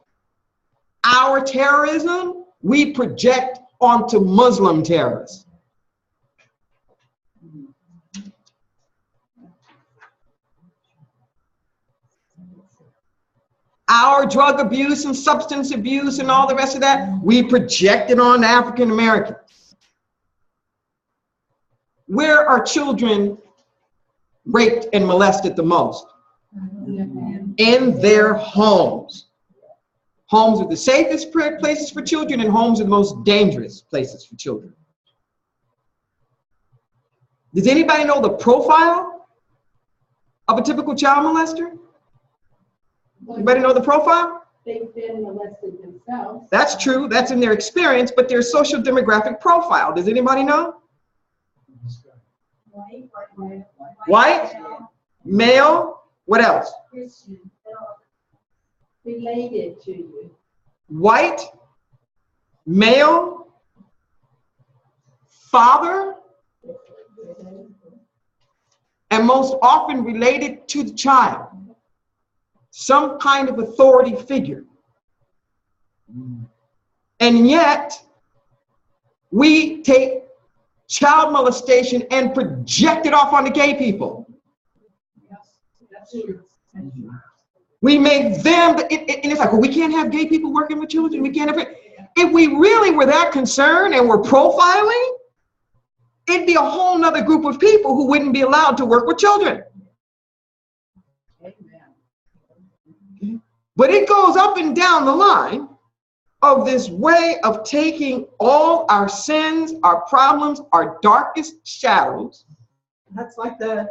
Our terrorism, we project onto Muslim terrorists. Our drug abuse and substance abuse and all the rest of that, we project it on African Americans. Where are children raped and molested the most? In their homes. Homes are the safest places for children, and homes are the most dangerous places for children. Does anybody know the profile of a typical child molester? Anybody know the profile? They've been molested themselves. That's true. That's in their experience, but their social demographic profile. Does anybody know? White, male, what else? Christian, related to you. White, male, father, and most often related to the child. Some kind of authority figure. And yet, we take child molestation and project it off on the gay people. We make them, and it's like, well, we can't have gay people working with children. We can't have it. If we really were that concerned and were profiling, it'd be a whole nother group of people who wouldn't be allowed to work with children. But it goes up and down the line of this way of taking all our sins, our problems, our darkest shadows. That's like that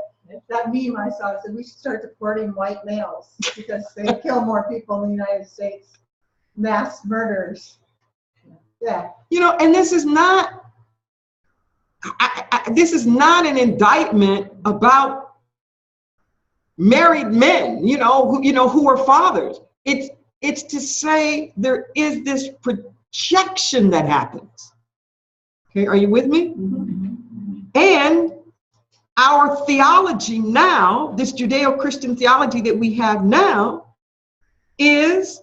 meme I saw. It said we should start deporting white males because they kill more people in the United States. Mass murders. Yeah. You know, and this is not, this is not an indictment about married men, who are fathers. It's to say there is this projection that happens. Okay, are you with me? Mm-hmm. And our theology now, this Judeo-Christian theology that we have now, is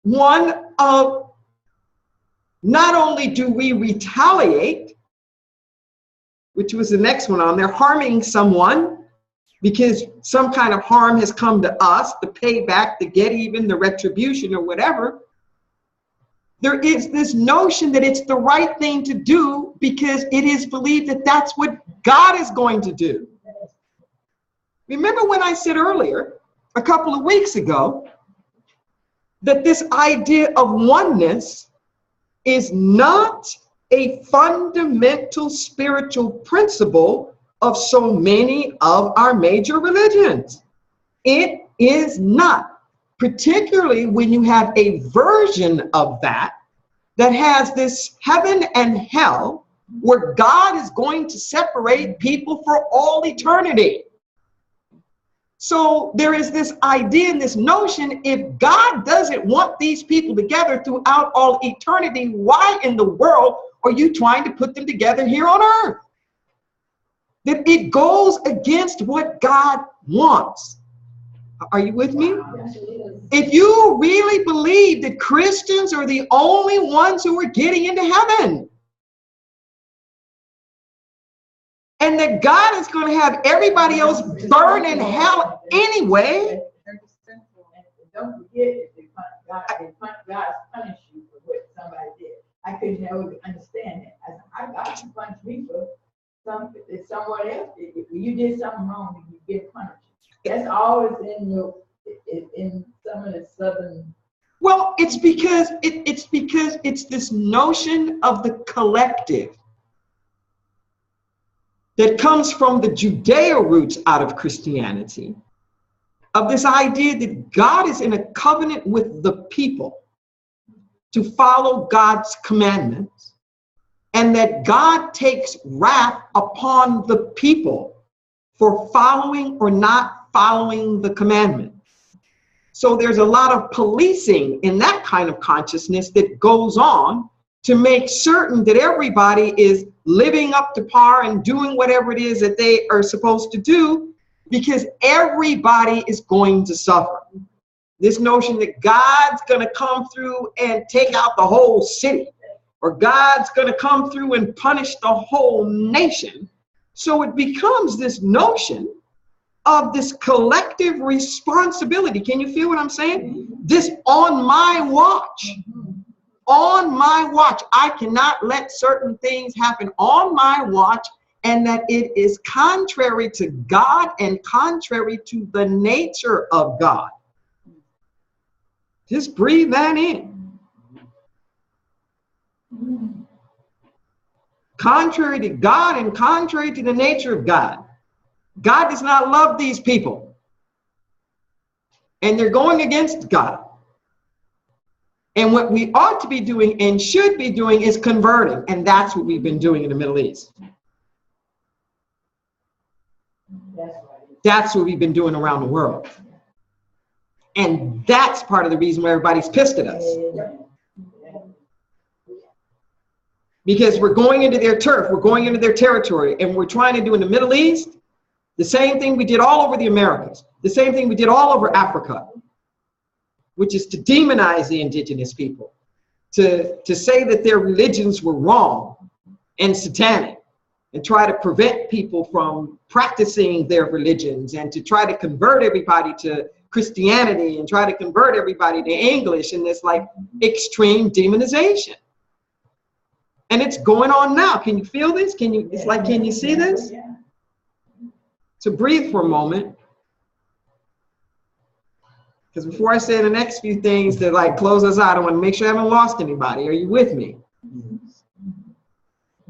one of not only do we retaliate, which was the next one on there, harming someone because some kind of harm has come to us, the payback, the get even, the retribution, or whatever. There is this notion that it's the right thing to do because it is believed that that's what God is going to do. Remember when I said earlier, a couple of weeks ago, that this idea of oneness is not a fundamental spiritual principle of so many of our major religions. It is not, particularly when you have a version of that has this heaven and hell where God is going to separate people for all eternity. So there is this idea and this notion, if God doesn't want these people together throughout all eternity, why in the world are you trying to put them together here on earth? That it goes against what God wants. Are you with me? If you really believe that Christians are the only ones who are getting into heaven, and that God is going to have everybody else burn in hell anyway. Don't forget that God punish you for what somebody did. I couldn't never understand that. God can punish me for someone else. If you did something wrong, you get punished. That's always in some of the southern. Well, it's because it's this notion of the collective that comes from the Judeo roots out of Christianity, of this idea that God is in a covenant with the people to follow God's commandments, and that God takes wrath upon the people for following or not following the commandment. So there's a lot of policing in that kind of consciousness that goes on to make certain that everybody is living up to par and doing whatever it is that they are supposed to do, because everybody is going to suffer. This notion that God's going to come through and take out the whole city, or God's going to come through and punish the whole nation. So it becomes this notion of this collective responsibility. Can you feel what I'm saying? This on my watch. On my watch. I cannot let certain things happen on my watch, and that it is contrary to God and contrary to the nature of God. Just breathe that in. Contrary to God and contrary to the nature of God. God does not love these people. And they're going against God. And what we ought to be doing and should be doing is converting. And that's what we've been doing in the Middle East. That's what we've been doing around the world. And that's part of the reason why everybody's pissed at us. Because we're going into their turf, we're going into their territory, and we're trying to do in the Middle East the same thing we did all over the Americas, the same thing we did all over Africa, which is to demonize the indigenous people, to say that their religions were wrong and satanic, and try to prevent people from practicing their religions, and to try to convert everybody to Christianity and try to convert everybody to English in this like extreme demonization. And it's going on now. Can you feel this? Can you see this? So breathe for a moment. Because before I say the next few things to like close us out, I want to make sure I haven't lost anybody. Are you with me?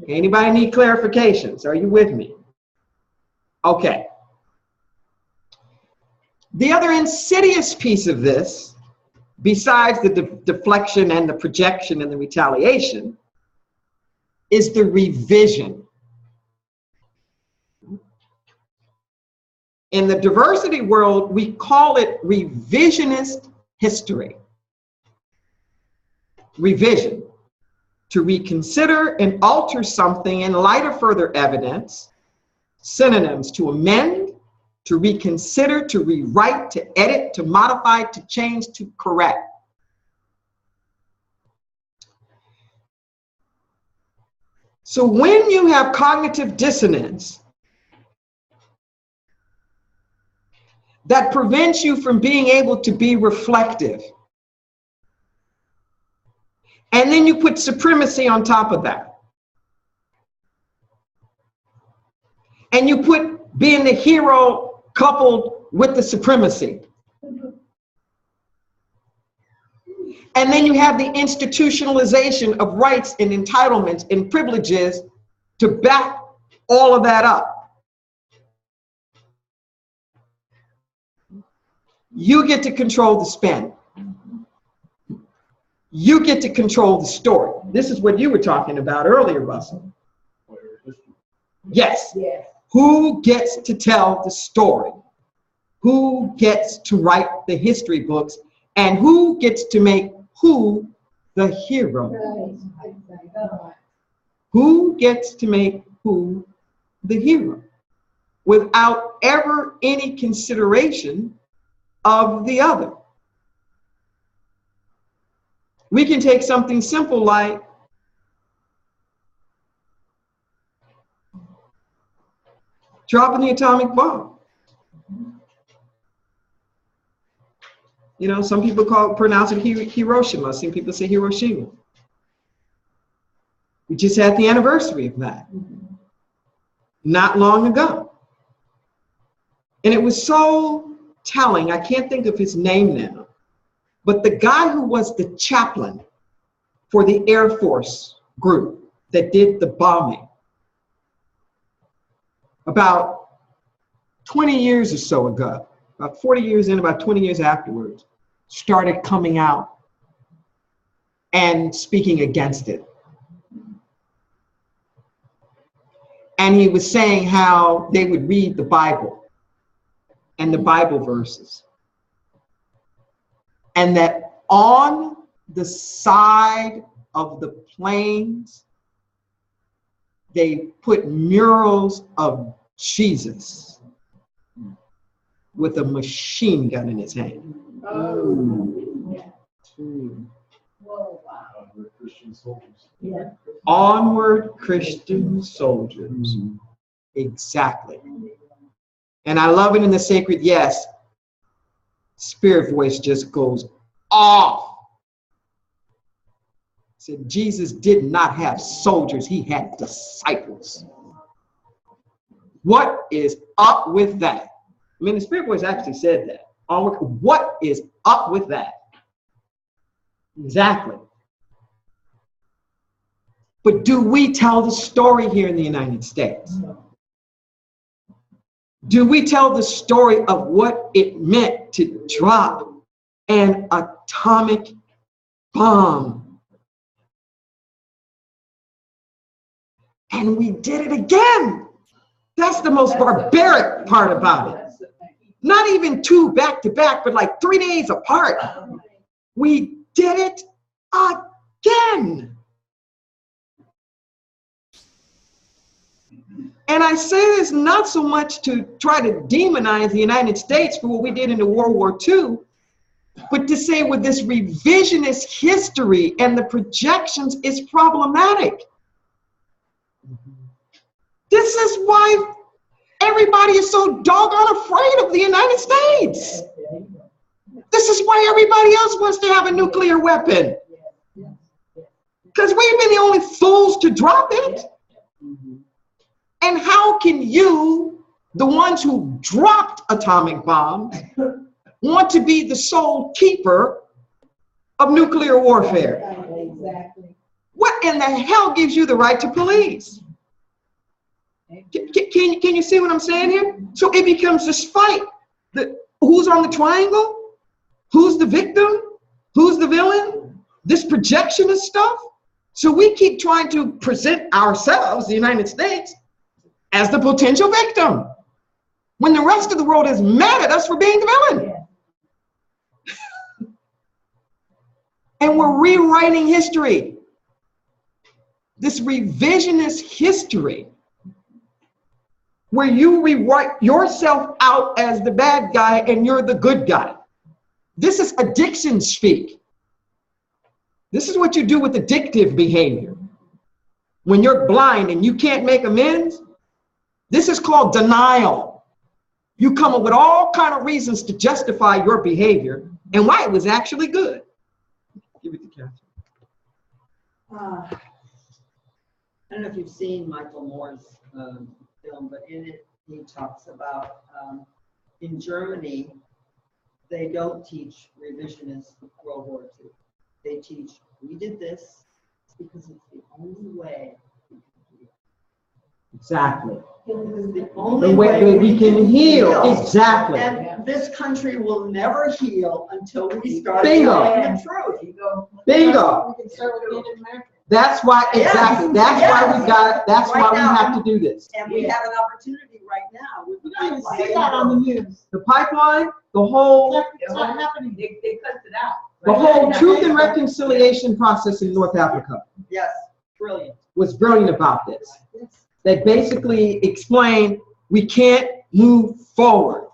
Anybody need clarifications? Are you with me? Okay. The other insidious piece of this, besides the deflection and the projection and the retaliation, is the revision. In the diversity world, we call it revisionist history. Revision. To reconsider and alter something in light of further evidence. Synonyms: to amend, to reconsider, to rewrite, to edit, to modify, to change, to correct. So when you have cognitive dissonance, that prevents you from being able to be reflective. And then you put supremacy on top of that. And you put being the hero coupled with the supremacy. And then you have the institutionalization of rights and entitlements and privileges to back all of that up. You get to control the spin. You get to control the story. This is what you were talking about earlier, Russell. Yes. Yes. Who gets to tell the story? Who gets to write the history books? And who gets to make who the hero? Who gets to make who the hero? Without ever any consideration of the other. We can take something simple like dropping the atomic bomb. You know, some people pronounce it Hiroshima. Some people say Hiroshima. We just had the anniversary of that not long ago. And it was so telling. I can't think of his name now. But the guy who was the chaplain for the Air Force group that did the bombing, about 20 years or so ago, about 40 years in, about 20 years afterwards, started coming out and speaking against it. And he was saying how they would read the Bible and the Bible verses, and that on the side of the planes, they put murals of Jesus with a machine gun in his hand. Oh. Whoa, wow. Christian soldiers. Yeah. Onward, Christian soldiers. Exactly. And I love it in the sacred yes. Spirit voice just goes off. Said Jesus did not have soldiers, he had disciples. What is up with that? I mean, the Spirit voice actually said that. What is up with that? Exactly. But do we tell the story here in the United States? Do we tell the story of what it meant to drop an atomic bomb? And we did it again. That's the most barbaric part about it. Not even two back to back, but like 3 days apart. We did it again. And I say this not so much to try to demonize the United States for what we did in the World War II, but to say with this revisionist history and the projections is problematic. This is why everybody is so doggone afraid of the United States. This is why everybody else wants to have a nuclear weapon. Because we've been the only fools to drop it. And how can you, the ones who dropped atomic bombs, want to be the sole keeper of nuclear warfare? Exactly. What in the hell gives you the right to police? Can you see what I'm saying here? So it becomes this fight. Who's on the triangle? Who's the victim? Who's the villain? This projectionist stuff. So we keep trying to present ourselves, the United States, as the potential victim, when the rest of the world is mad at us for being the villain. And we're rewriting history. This revisionist history, where you rewrite yourself out as the bad guy and you're the good guy. This is addiction speak. This is what you do with addictive behavior. When you're blind and you can't make amends, this is called denial. you come up with all kind of reasons to justify your behavior and why it was actually good. Give it to Catherine. I don't know if you've seen Michael Moore's film, but in it he talks about in Germany, they don't teach revisionist World War II. They teach, we did this because it's the only way we can heal. Exactly. It's the The only way that we can heal. Exactly. And this country will never heal until we start Bingo. telling the truth. Bingo. We can start with being American. That's why, exactly. That's why we got, that's why we have to do this. And we have an opportunity right now with the You don't even see pipeline. that on the news. The pipeline, the whole, It's not happening. They cut it out. the whole truth and reconciliation process in North Africa Yes, brilliant. was brilliant about this. They basically explained we can't move forward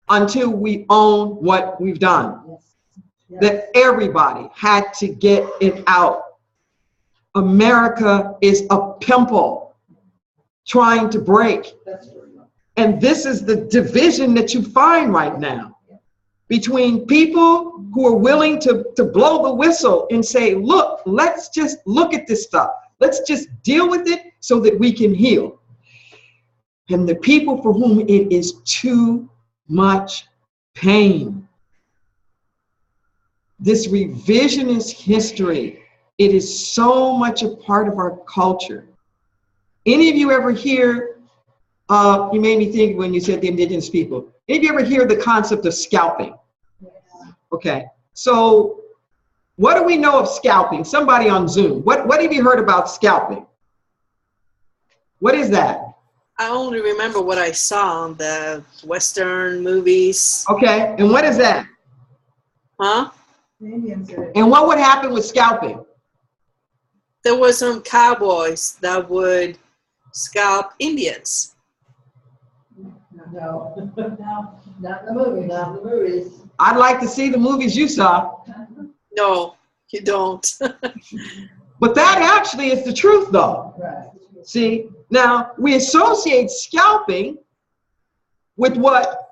until we own what we've done. That everybody had to get it out. America is a pimple trying to break. And this is the division that you find right now between people who are willing to blow the whistle and say, look, let's just look at this stuff. Let's just deal with it so that we can heal. And the people for whom it is too much pain. This revisionist history, it is so much a part of our culture. Any of you ever hear, you made me think when you said the indigenous people, any of you ever hear the concept of scalping? Okay, so what do we know of scalping? Somebody on Zoom, what have you heard about scalping? What is that? I only remember what I saw on the Western movies. Okay, and what is that? Huh? And what would happen with scalping? There were some cowboys that would scalp Indians. No, not the movies. Not the movies. I'd like to see the movies you saw. No, you don't. But that actually is the truth, though. Right. See, now we associate scalping with what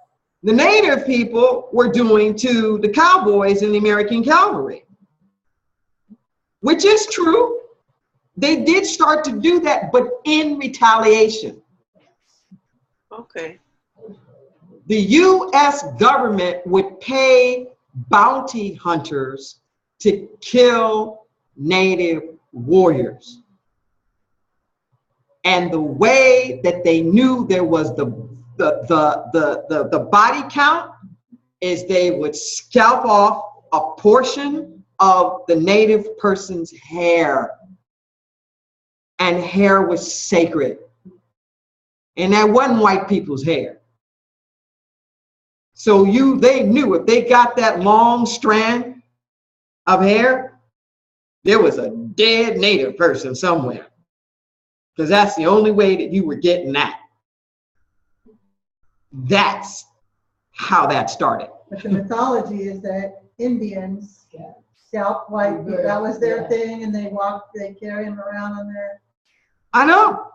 the native people were doing to the cowboys in the American cavalry, which is true. They did start to do that, but in retaliation. Okay. The U.S. government would pay bounty hunters to kill native warriors. And the way that they knew there was the body count is they would scalp off a portion of the native person's hair. And hair was sacred. And that wasn't white people's hair. So they knew if they got that long strand of hair, there was a dead native person somewhere. Because that's the only way that you were getting that. That's how that started. But the mythology is that Indians scalp white people. That was their thing, and they carry them around on their. I know.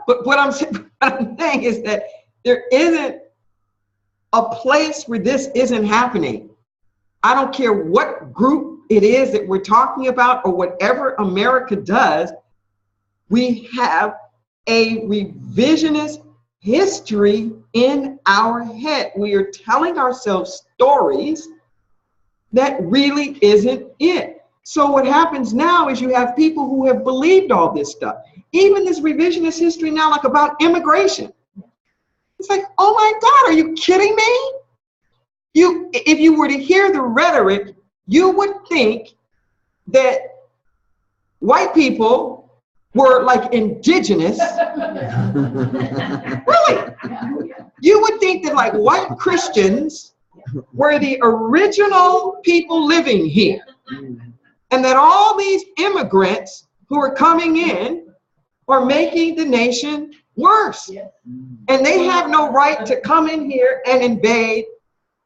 But what I'm saying is that there isn't a place where this isn't happening. I don't care what group it is that we're talking about or whatever America does. We have a revisionist history in our head. We are telling ourselves stories that really isn't it. So what happens now is you have people who have believed all this stuff. Even this revisionist history now, like about immigration. It's like, oh my God, are you kidding me? If you were to hear the rhetoric, you would think that white people were like indigenous. Really? You would think that like white Christians were the original people living here. And that all these immigrants who are coming in are making the nation worse. And they have no right to come in here and invade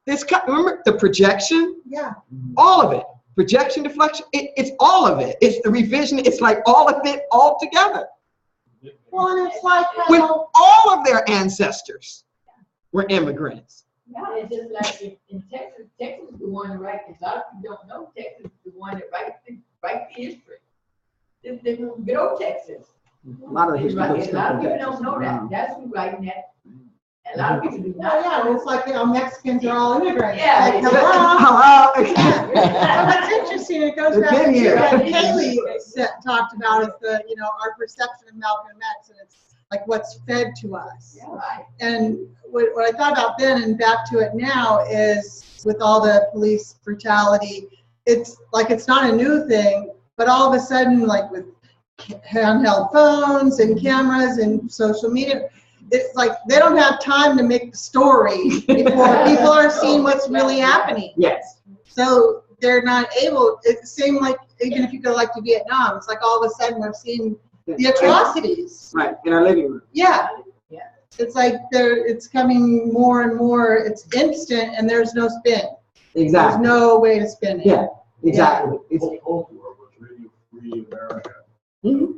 this. Remember the projection? Yeah. All of it. Projection, deflection, it's all of it. It's the revision. It's like all of it all together. Well, and it's like With all of their ancestors. were immigrants. Yeah, it's just like in Texas, Texas is the one that writes, a lot of people don't know Texas is the one that writes the history. It's the good old Texas. A lot of the history books A lot of come from people don't know that. That's who writing that. A lot of people do not. Yeah, it's like, Mexicans are all immigrants. Yeah. Like, hello. Hello. Well, what's interesting, it goes They've back been to here. what Haley talked about is our perception of Malcolm X, and it's like what's fed to us. Yeah, right. And what I thought about then and back to it now is with all the police brutality, it's like it's not a new thing, but all of a sudden, like with handheld phones and cameras and social media, it's like they don't have time to make the story before people are seeing what's really happening. Yes. So they're not able, it's the same like, even if you go like to Vietnam, it's like all of a sudden we're seeing the atrocities. Right, in our living room. Yeah. Yeah. It's like it's coming more and more, it's instant and there's no spin. Exactly. There's no way to spin it. Yeah, exactly. It's, Cold War was Radio Free America. Mhm.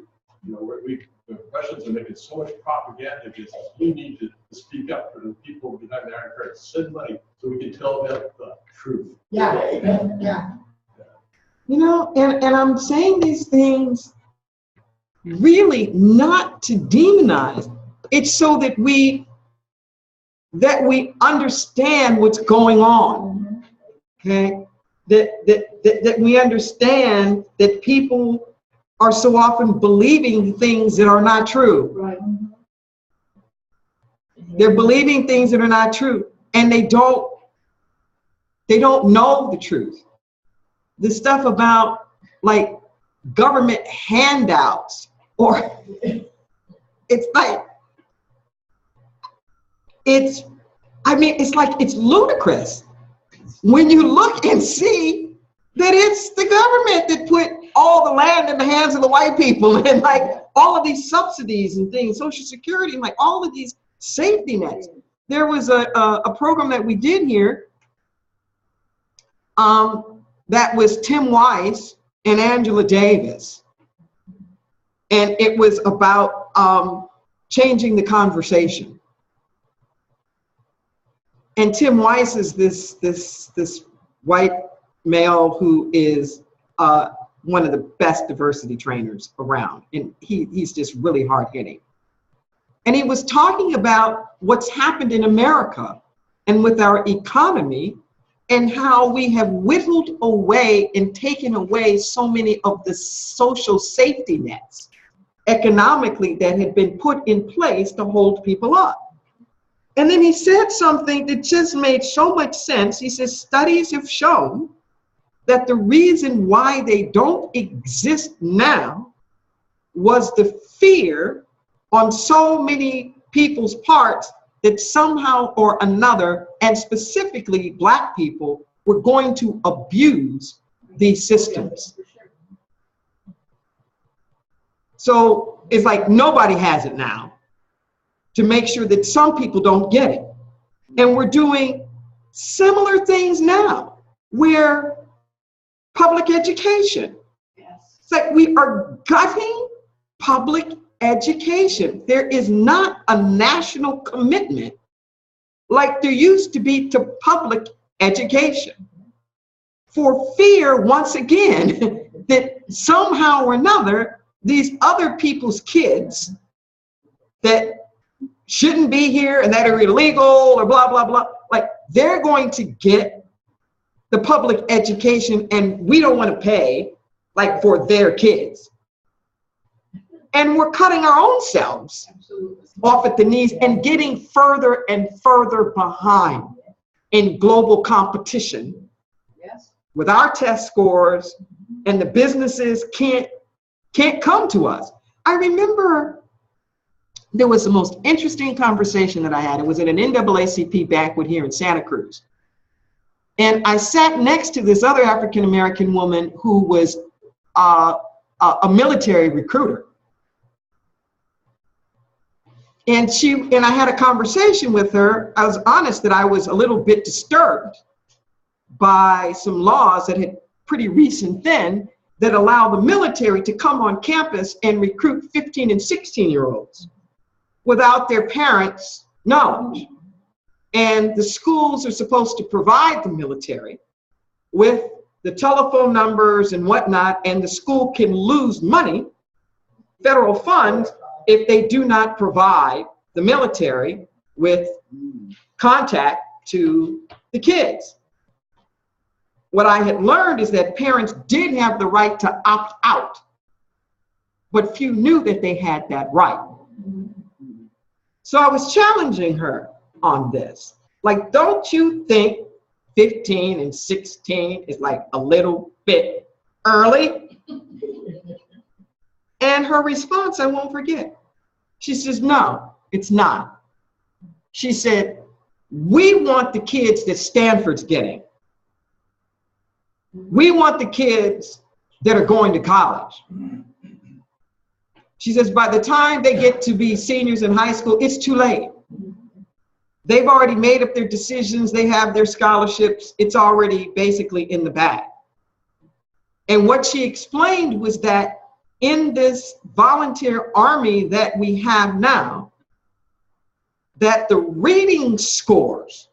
The Russians are making so much propaganda because we need to speak up for the people behind the Iron Curtain, send money so we can tell them the truth. Yeah. Yeah. and I'm saying these things really not to demonize. It's so that we understand what's going on. Okay? That we understand that people are so often believing things that are not true. Right. They're believing things that are not true, and they don't know the truth. The stuff about like government handouts, or it's like it's like it's ludicrous when you look and see that it's the government that put all the land in the hands of the white people, and like all of these subsidies and things, Social Security, and like all of these safety nets. There was a program that we did here that was Tim Weiss and Angela Davis, and it was about changing the conversation. And Tim Weiss is this white male who is one of the best diversity trainers around, and he's just really hard-hitting. And he was talking about what's happened in America and with our economy, and how we have whittled away and taken away so many of the social safety nets economically that had been put in place to hold people up. And then he said something that just made so much sense. He says, studies have shown that the reason why they don't exist now was the fear on so many people's parts that somehow or another, and specifically Black people, were going to abuse these systems. So it's like nobody has it now, to make sure that some people don't get it. And we're doing similar things now, where public education. Yes. It's like we are gutting public education. There is not a national commitment like there used to be to public education, for fear, once again, that somehow or another, these other people's kids that shouldn't be here and that are illegal or blah, blah, blah, like they're going to get the public education, and we don't want to pay like for their kids. And we're cutting our own selves off at the knees and getting further and further behind in global competition. Yes. With our test scores, and the businesses can't come to us. I remember there was the most interesting conversation that I had. It was at an NAACP banquet here in Santa Cruz. And I sat next to this other African-American woman who was a military recruiter. And I had a conversation with her. I was honest that I was a little bit disturbed by some laws that had pretty recent then that allow the military to come on campus and recruit 15 and 16-year-olds without their parents' knowledge. And the schools are supposed to provide the military with the telephone numbers and whatnot, and the school can lose money, federal funds, if they do not provide the military with contact to the kids. What I had learned is that parents did have the right to opt out, but few knew that they had that right. So I was challenging her on this. Like, don't you think 15 and 16 is like a little bit early? And her response, I won't forget. She says, no, it's not. She said, we want the kids that Stanford's getting. We want the kids that are going to college. She says, by the time they get to be seniors in high school, it's too late. They've already made up their decisions. They have their scholarships. It's already basically in the bag. And what she explained was that in this volunteer army that we have now, that the reading scores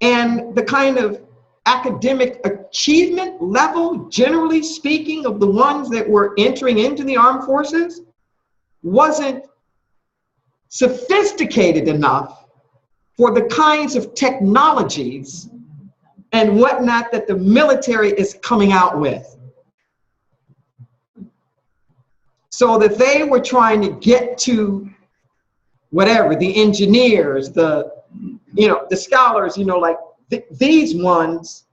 and the kind of academic achievement level, generally speaking, of the ones that were entering into the armed forces wasn't sophisticated enough for the kinds of technologies and whatnot that the military is coming out with. So that they were trying to get to whatever, the engineers, the scholars, like these ones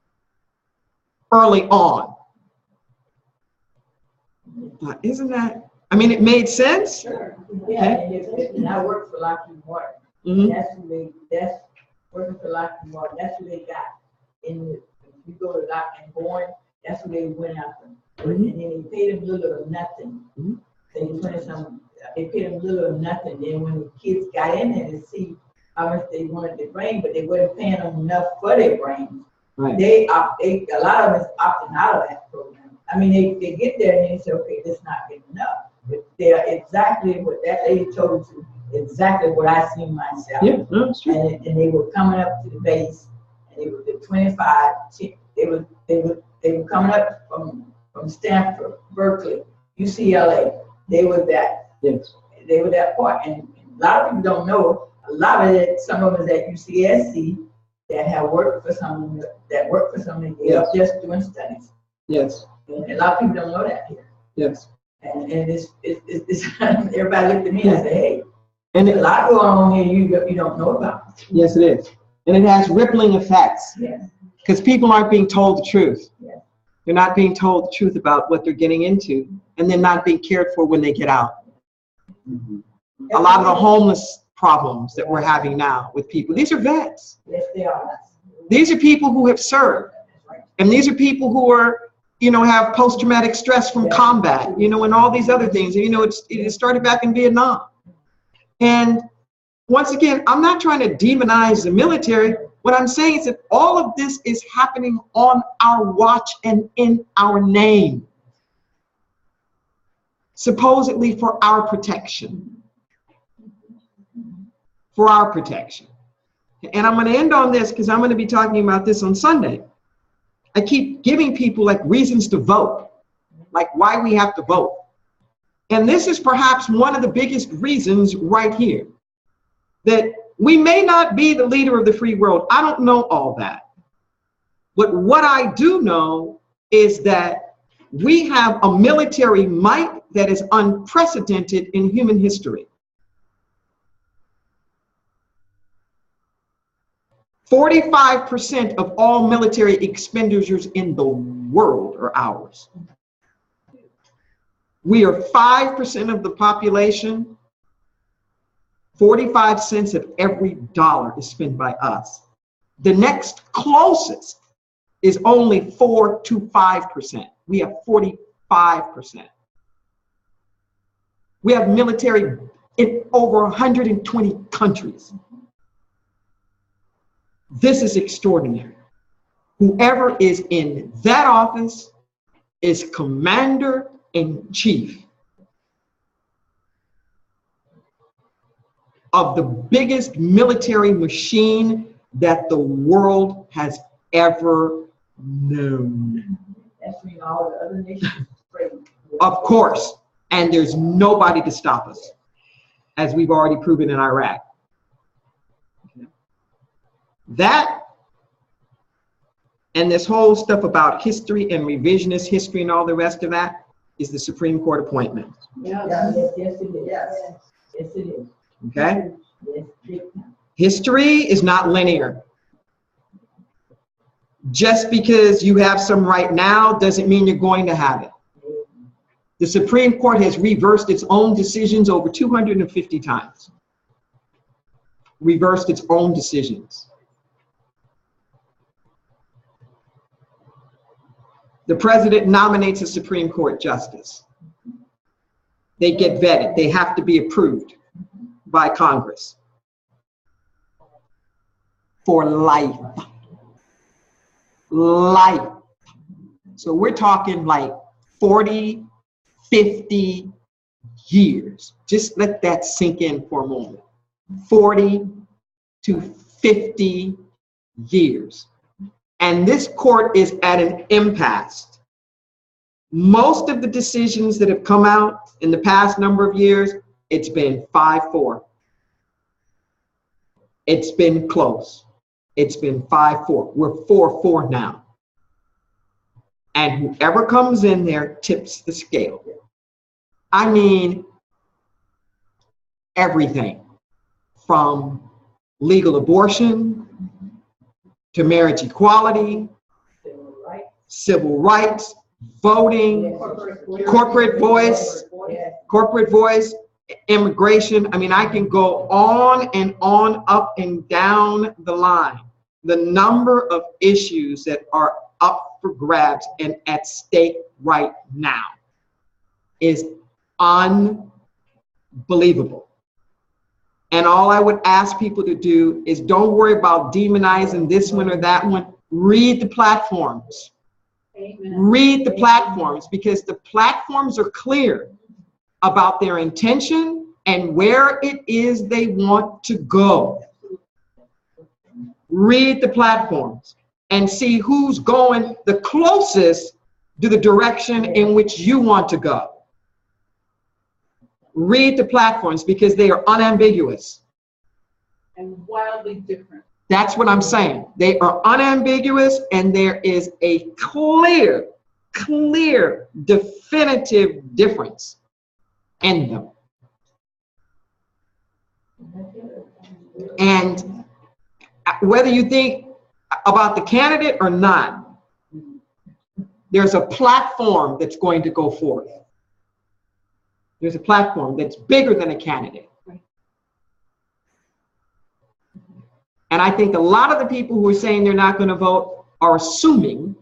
early on. Isn't that, it made sense? Sure. Yeah, and I worked for Lockheed Martin. Mm-hmm. That's working for Lockheed Martin. That's who they got. If you go to Lockheed Martin, that's who they went after. Mm-hmm. And then they paid them little or nothing. Mm-hmm. They paid them little or nothing. Then when the kids got in there to see how much they wanted their brain, but they weren't paying them enough for their brains. Right. A lot of them is opting out of that program. They get there and they say, okay, this is not good enough. But they're exactly what that lady told you, exactly what I seen myself. Yeah, that's true. And they were coming up to the base, and they were the 25. They were coming up from Stanford, Berkeley, UCLA. They were that. Yes. They were that part, and a lot of people don't know. A lot of it, some of us at UCSC that have worked for some that work for something else, just doing studies. Yes. And a lot of people don't know that here. Yes. And it's everybody looked at me and said, hey, and a lot going on here you don't know about. Yes, it is. And it has rippling effects. Yes. Because people aren't being told the truth. Yes. They're not being told the truth about what they're getting into, and they're not being cared for when they get out. Mm-hmm. A lot of the homeless problems that we're having now with people, these are vets. Yes, they are. These are people who have served. And these are people who are, have post-traumatic stress from combat, and all these other things. It started back in Vietnam. And once again, I'm not trying to demonize the military. What I'm saying is that all of this is happening on our watch and in our name, supposedly for our protection. For our protection. And I'm going to end on this because I'm going to be talking about this on Sunday. I keep giving people reasons to vote, like why we have to vote. And this is perhaps one of the biggest reasons right here, that we may not be the leader of the free world. I don't know all that. But what I do know is that we have a military might that is unprecedented in human history. 45% of all military expenditures in the world are ours. We are 5% of the population. 45 cents of every dollar is spent by us. The next closest is only 4 to 5%. We have 45%. We have military in over 120 countries. This is extraordinary. Whoever is in that office is commander in chief of the biggest military machine that the world has ever known. That's when all the other nations pray. Of course. And there's nobody to stop us, as we've already proven in Iraq. That and this whole stuff about history and revisionist history and all the rest of that is the Supreme Court appointment. Yes, yes, it is. Yes, yes, it is. Okay? Yes, big time. History is not linear. Just because you have some right now doesn't mean you're going to have it. The Supreme Court has reversed its own decisions over 250 times. Reversed its own decisions. The president nominates a Supreme Court justice. They get vetted. They have to be approved by Congress for life. Life. So we're talking like 40, 50 years. Just let that sink in for a moment. 40 to 50 years. And this court is at an impasse. Most of the decisions that have come out in the past number of years, it's been 5-4. It's been close. It's been 5-4. We're 4-4 now. And whoever comes in there tips the scale. I mean, everything from legal abortion to marriage equality, civil rights, voting, corporate voice, immigration. I mean, I can go on and on, up and down the line. The number of issues that are up for grabs and at stake right now is unbelievable. And all I would ask people to do is don't worry about demonizing this one or that one. Read the platforms. Amen. Read the platforms, because the platforms are clear about their intention and where it is they want to go. Read the platforms and see who's going the closest to the direction in which you want to go. Read the platforms, because they are unambiguous. And wildly different. That's what I'm saying. They are unambiguous, and there is a clear, definitive difference in them. And whether you think about the candidate or not, there's a platform that's going to go forth. There's a platform that's bigger than a candidate. And I think a lot of the people who are saying they're not going to vote are assuming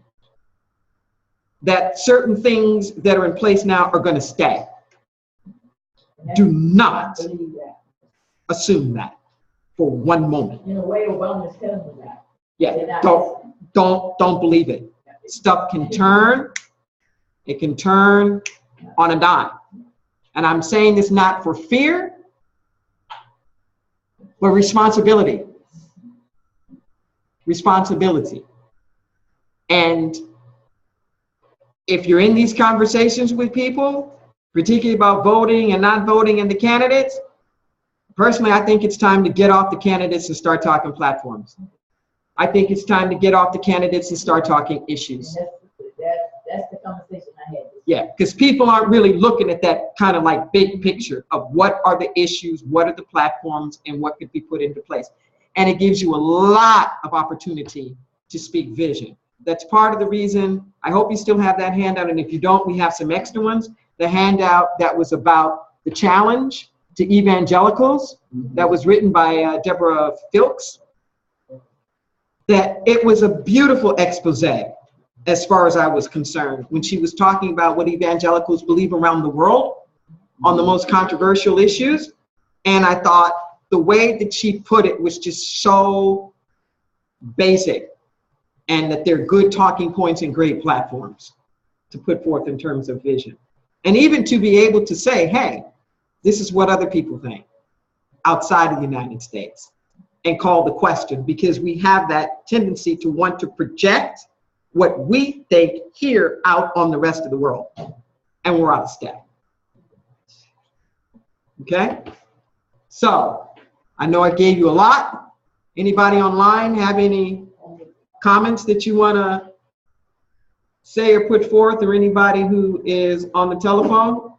that certain things that are in place now are going to stay. Do not assume that for one moment. In a way, Obama's telling you that. Yeah, don't believe it. Stuff can turn. It can turn on a dime. And I'm saying this not for fear, but responsibility. Responsibility. And if you're in these conversations with people, particularly about voting and not voting and the candidates, personally, I think it's time to get off the candidates and start talking platforms. I think it's time to get off the candidates and start talking issues. That's the conversation I had. Yeah, because people aren't really looking at that kind of like big picture of what are the issues, what are the platforms, and what could be put into place. And it gives you a lot of opportunity to speak vision. That's part of the reason. I hope you still have that handout, and if you don't, we have some extra ones. The handout that was about the challenge to evangelicals, that was written by Deborah Filks, that it was a beautiful expose as far as I was concerned, when she was talking about what evangelicals believe around the world on the most controversial issues. And I thought the way that she put it was just so basic, and that they're good talking points and great platforms to put forth in terms of vision. And even to be able to say, hey, this is what other people think. outside of the United States and call the question, because we have that tendency to want to project what we think here out on the rest of the world, and we're out of step. Okay? So, I know I gave you a lot. Anybody online have any comments that you want to say or put forth, or anybody who is on the telephone?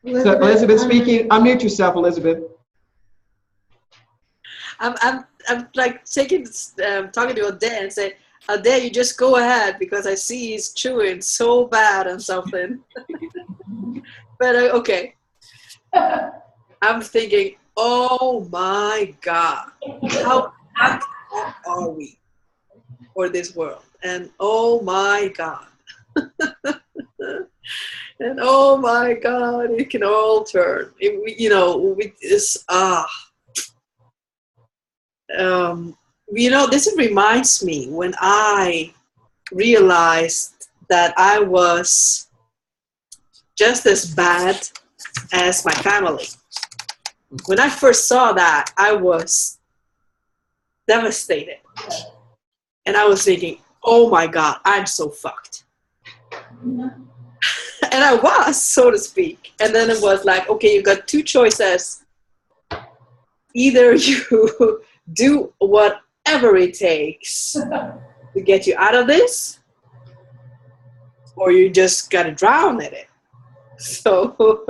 So Elizabeth speaking. Unmute yourself, Elizabeth. I'm like talking to Adair and say, Adair, you just go ahead because I see he's chewing so bad on something. But okay. I'm thinking, oh my God, how are we for this world? And oh my God. And oh my God, it can all turn. This reminds me when I realized that I was just as bad as my family. When I first saw that, I was devastated. And I was thinking, oh my God, I'm so fucked. And I was, so to speak. And then it was like, okay, you got two choices. Either you do whatever it takes to get you out of this, or you just got to drown in it. So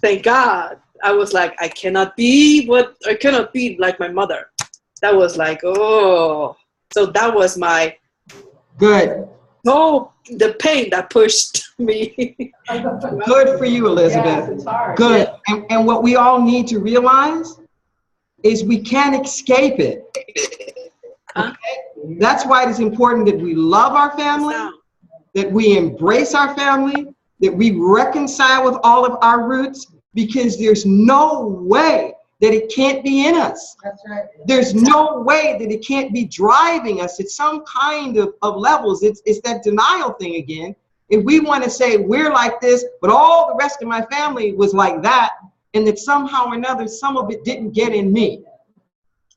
thank God. I was like, I cannot be like my mother. That was like, oh. So that was my good. Oh, the pain that pushed me. Good for you, Elizabeth. Yes, it's hard. Good. And what we all need to realize is we can't escape it. Huh? Okay? That's why it is important that we love our family, that we embrace our family, that we reconcile with all of our roots, because there's no way that it can't be in us. That's right. There's no way that it can't be driving us at some kind of levels. It's that denial thing again. If we want to say we're like this, but all the rest of my family was like that, and that somehow or another, some of it didn't get in me.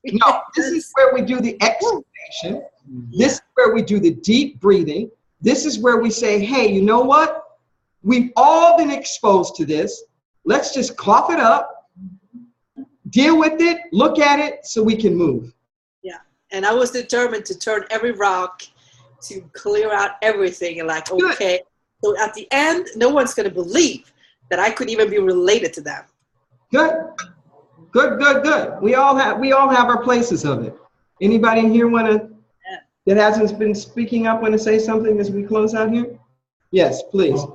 No, this is where we do the exhalation. This is where we do the deep breathing. This is where we say, hey, you know what? We've all been exposed to this. Let's just cough it up, deal with it, look at it, so we can move. Yeah, and I was determined to turn every rock, to clear out everything, and like, okay. So at the end, no one's going to believe that I could even be related to them. Good, good, good, good. We all have our places of it. Anybody in here that hasn't been speaking up want to say something as we close out here? Yes, please.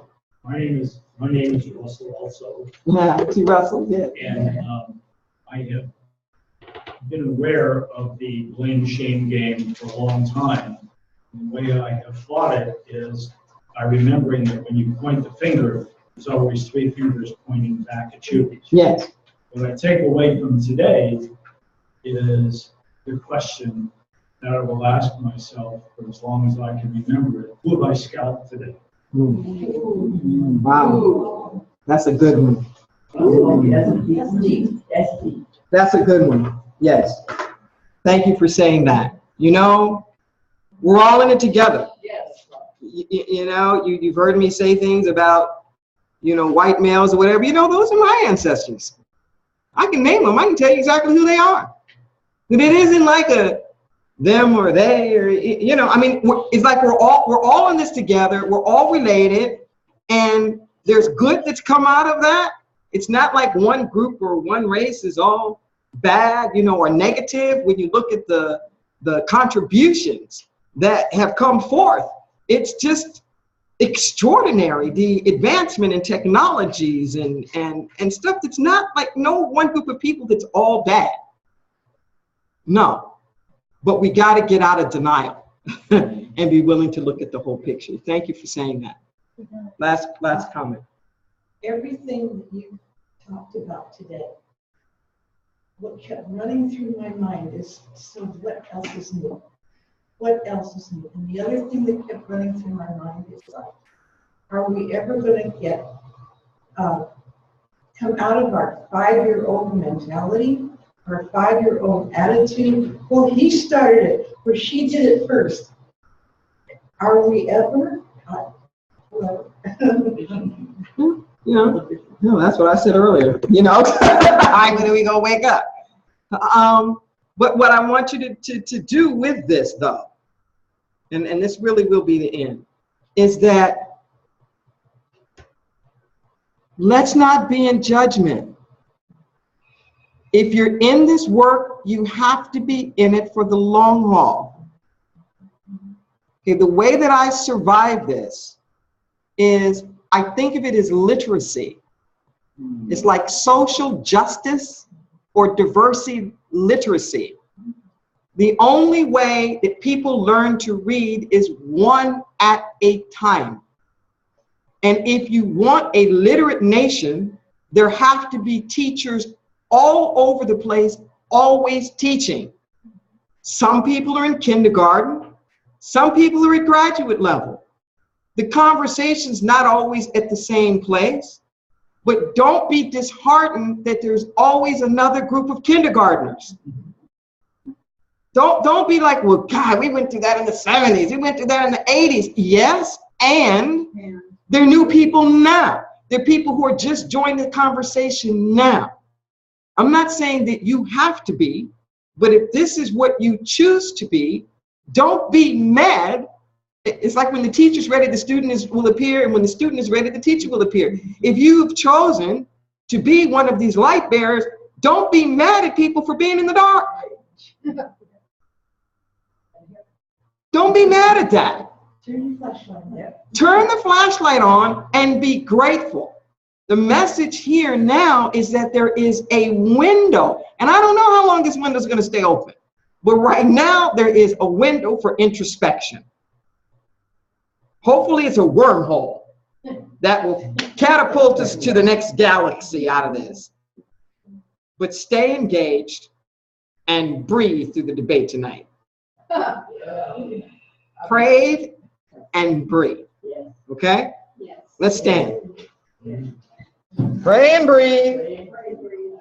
My name is Russell also. Yeah, T. Russell, yeah. And I have been aware of the blame shame game for a long time. And the way I have fought it is by remembering that when you point the finger, there's always three fingers pointing back at you. Yes. What I take away from today is the question that I will ask myself for as long as I can remember it. Who have I scalped today? Wow. That's a good one. That's deep. That's a good one. Yes. Thank you for saying that. You know, we're all in it together. Yes. You know, you've heard me say things about, white males or whatever. Those are my ancestors. I can name them. I can tell you exactly who they are. But it isn't like a them or they or, it's like we're all in this together. We're all related, and there's good that's come out of that. It's not like one group or one race is all bad, or negative. When you look at the contributions that have come forth, it's just extraordinary. The advancement in technologies and stuff that's not like no one group of people that's all bad. No. But we got to get out of denial and be willing to look at the whole picture. Thank you for saying that. Last comment. Everything that you talked about today, what kept running through my mind is, so what else is new? What else is new? And the other thing that kept running through my mind is like, are we ever going to get, come out of our 5-year-old mentality, our 5-year-old attitude? Well, he started it, or she did it first. Are we ever? That's what I said earlier. When are we gonna wake up? But what I want you to do with this, though, and this really will be the end, is that let's not be in judgment. If you're in this work, you have to be in it for the long haul. Okay, the way that I survive this is I think of it as literacy. It's like social justice or diversity literacy. The only way that people learn to read is one at a time. And if you want a literate nation, there have to be teachers all over the place, always teaching. Some people are in kindergarten. Some people are at graduate level. The conversation's not always at the same place, but don't be disheartened that there's always another group of kindergartners. Don't be like, well, God, we went through that in the 70s. We went through that in the 80s. Yes, and there are new people now. There are people who are just joining the conversation now. I'm not saying that you have to be, but if this is what you choose to be, don't be mad. It's like when the teacher's ready, the student will appear, and when the student is ready, the teacher will appear. If you've chosen to be one of these light bearers, don't be mad at people for being in the dark. Don't be mad at that. Turn the flashlight on. Turn the flashlight on and be grateful. The message here now is that there is a window, and I don't know how long this window is going to stay open, but right now there is a window for introspection. Hopefully it's a wormhole that will catapult us to the next galaxy out of this. But stay engaged and breathe through the debate tonight. Pray and breathe. Okay? Yes. Let's stand. Pray and breathe. Pray, breathe.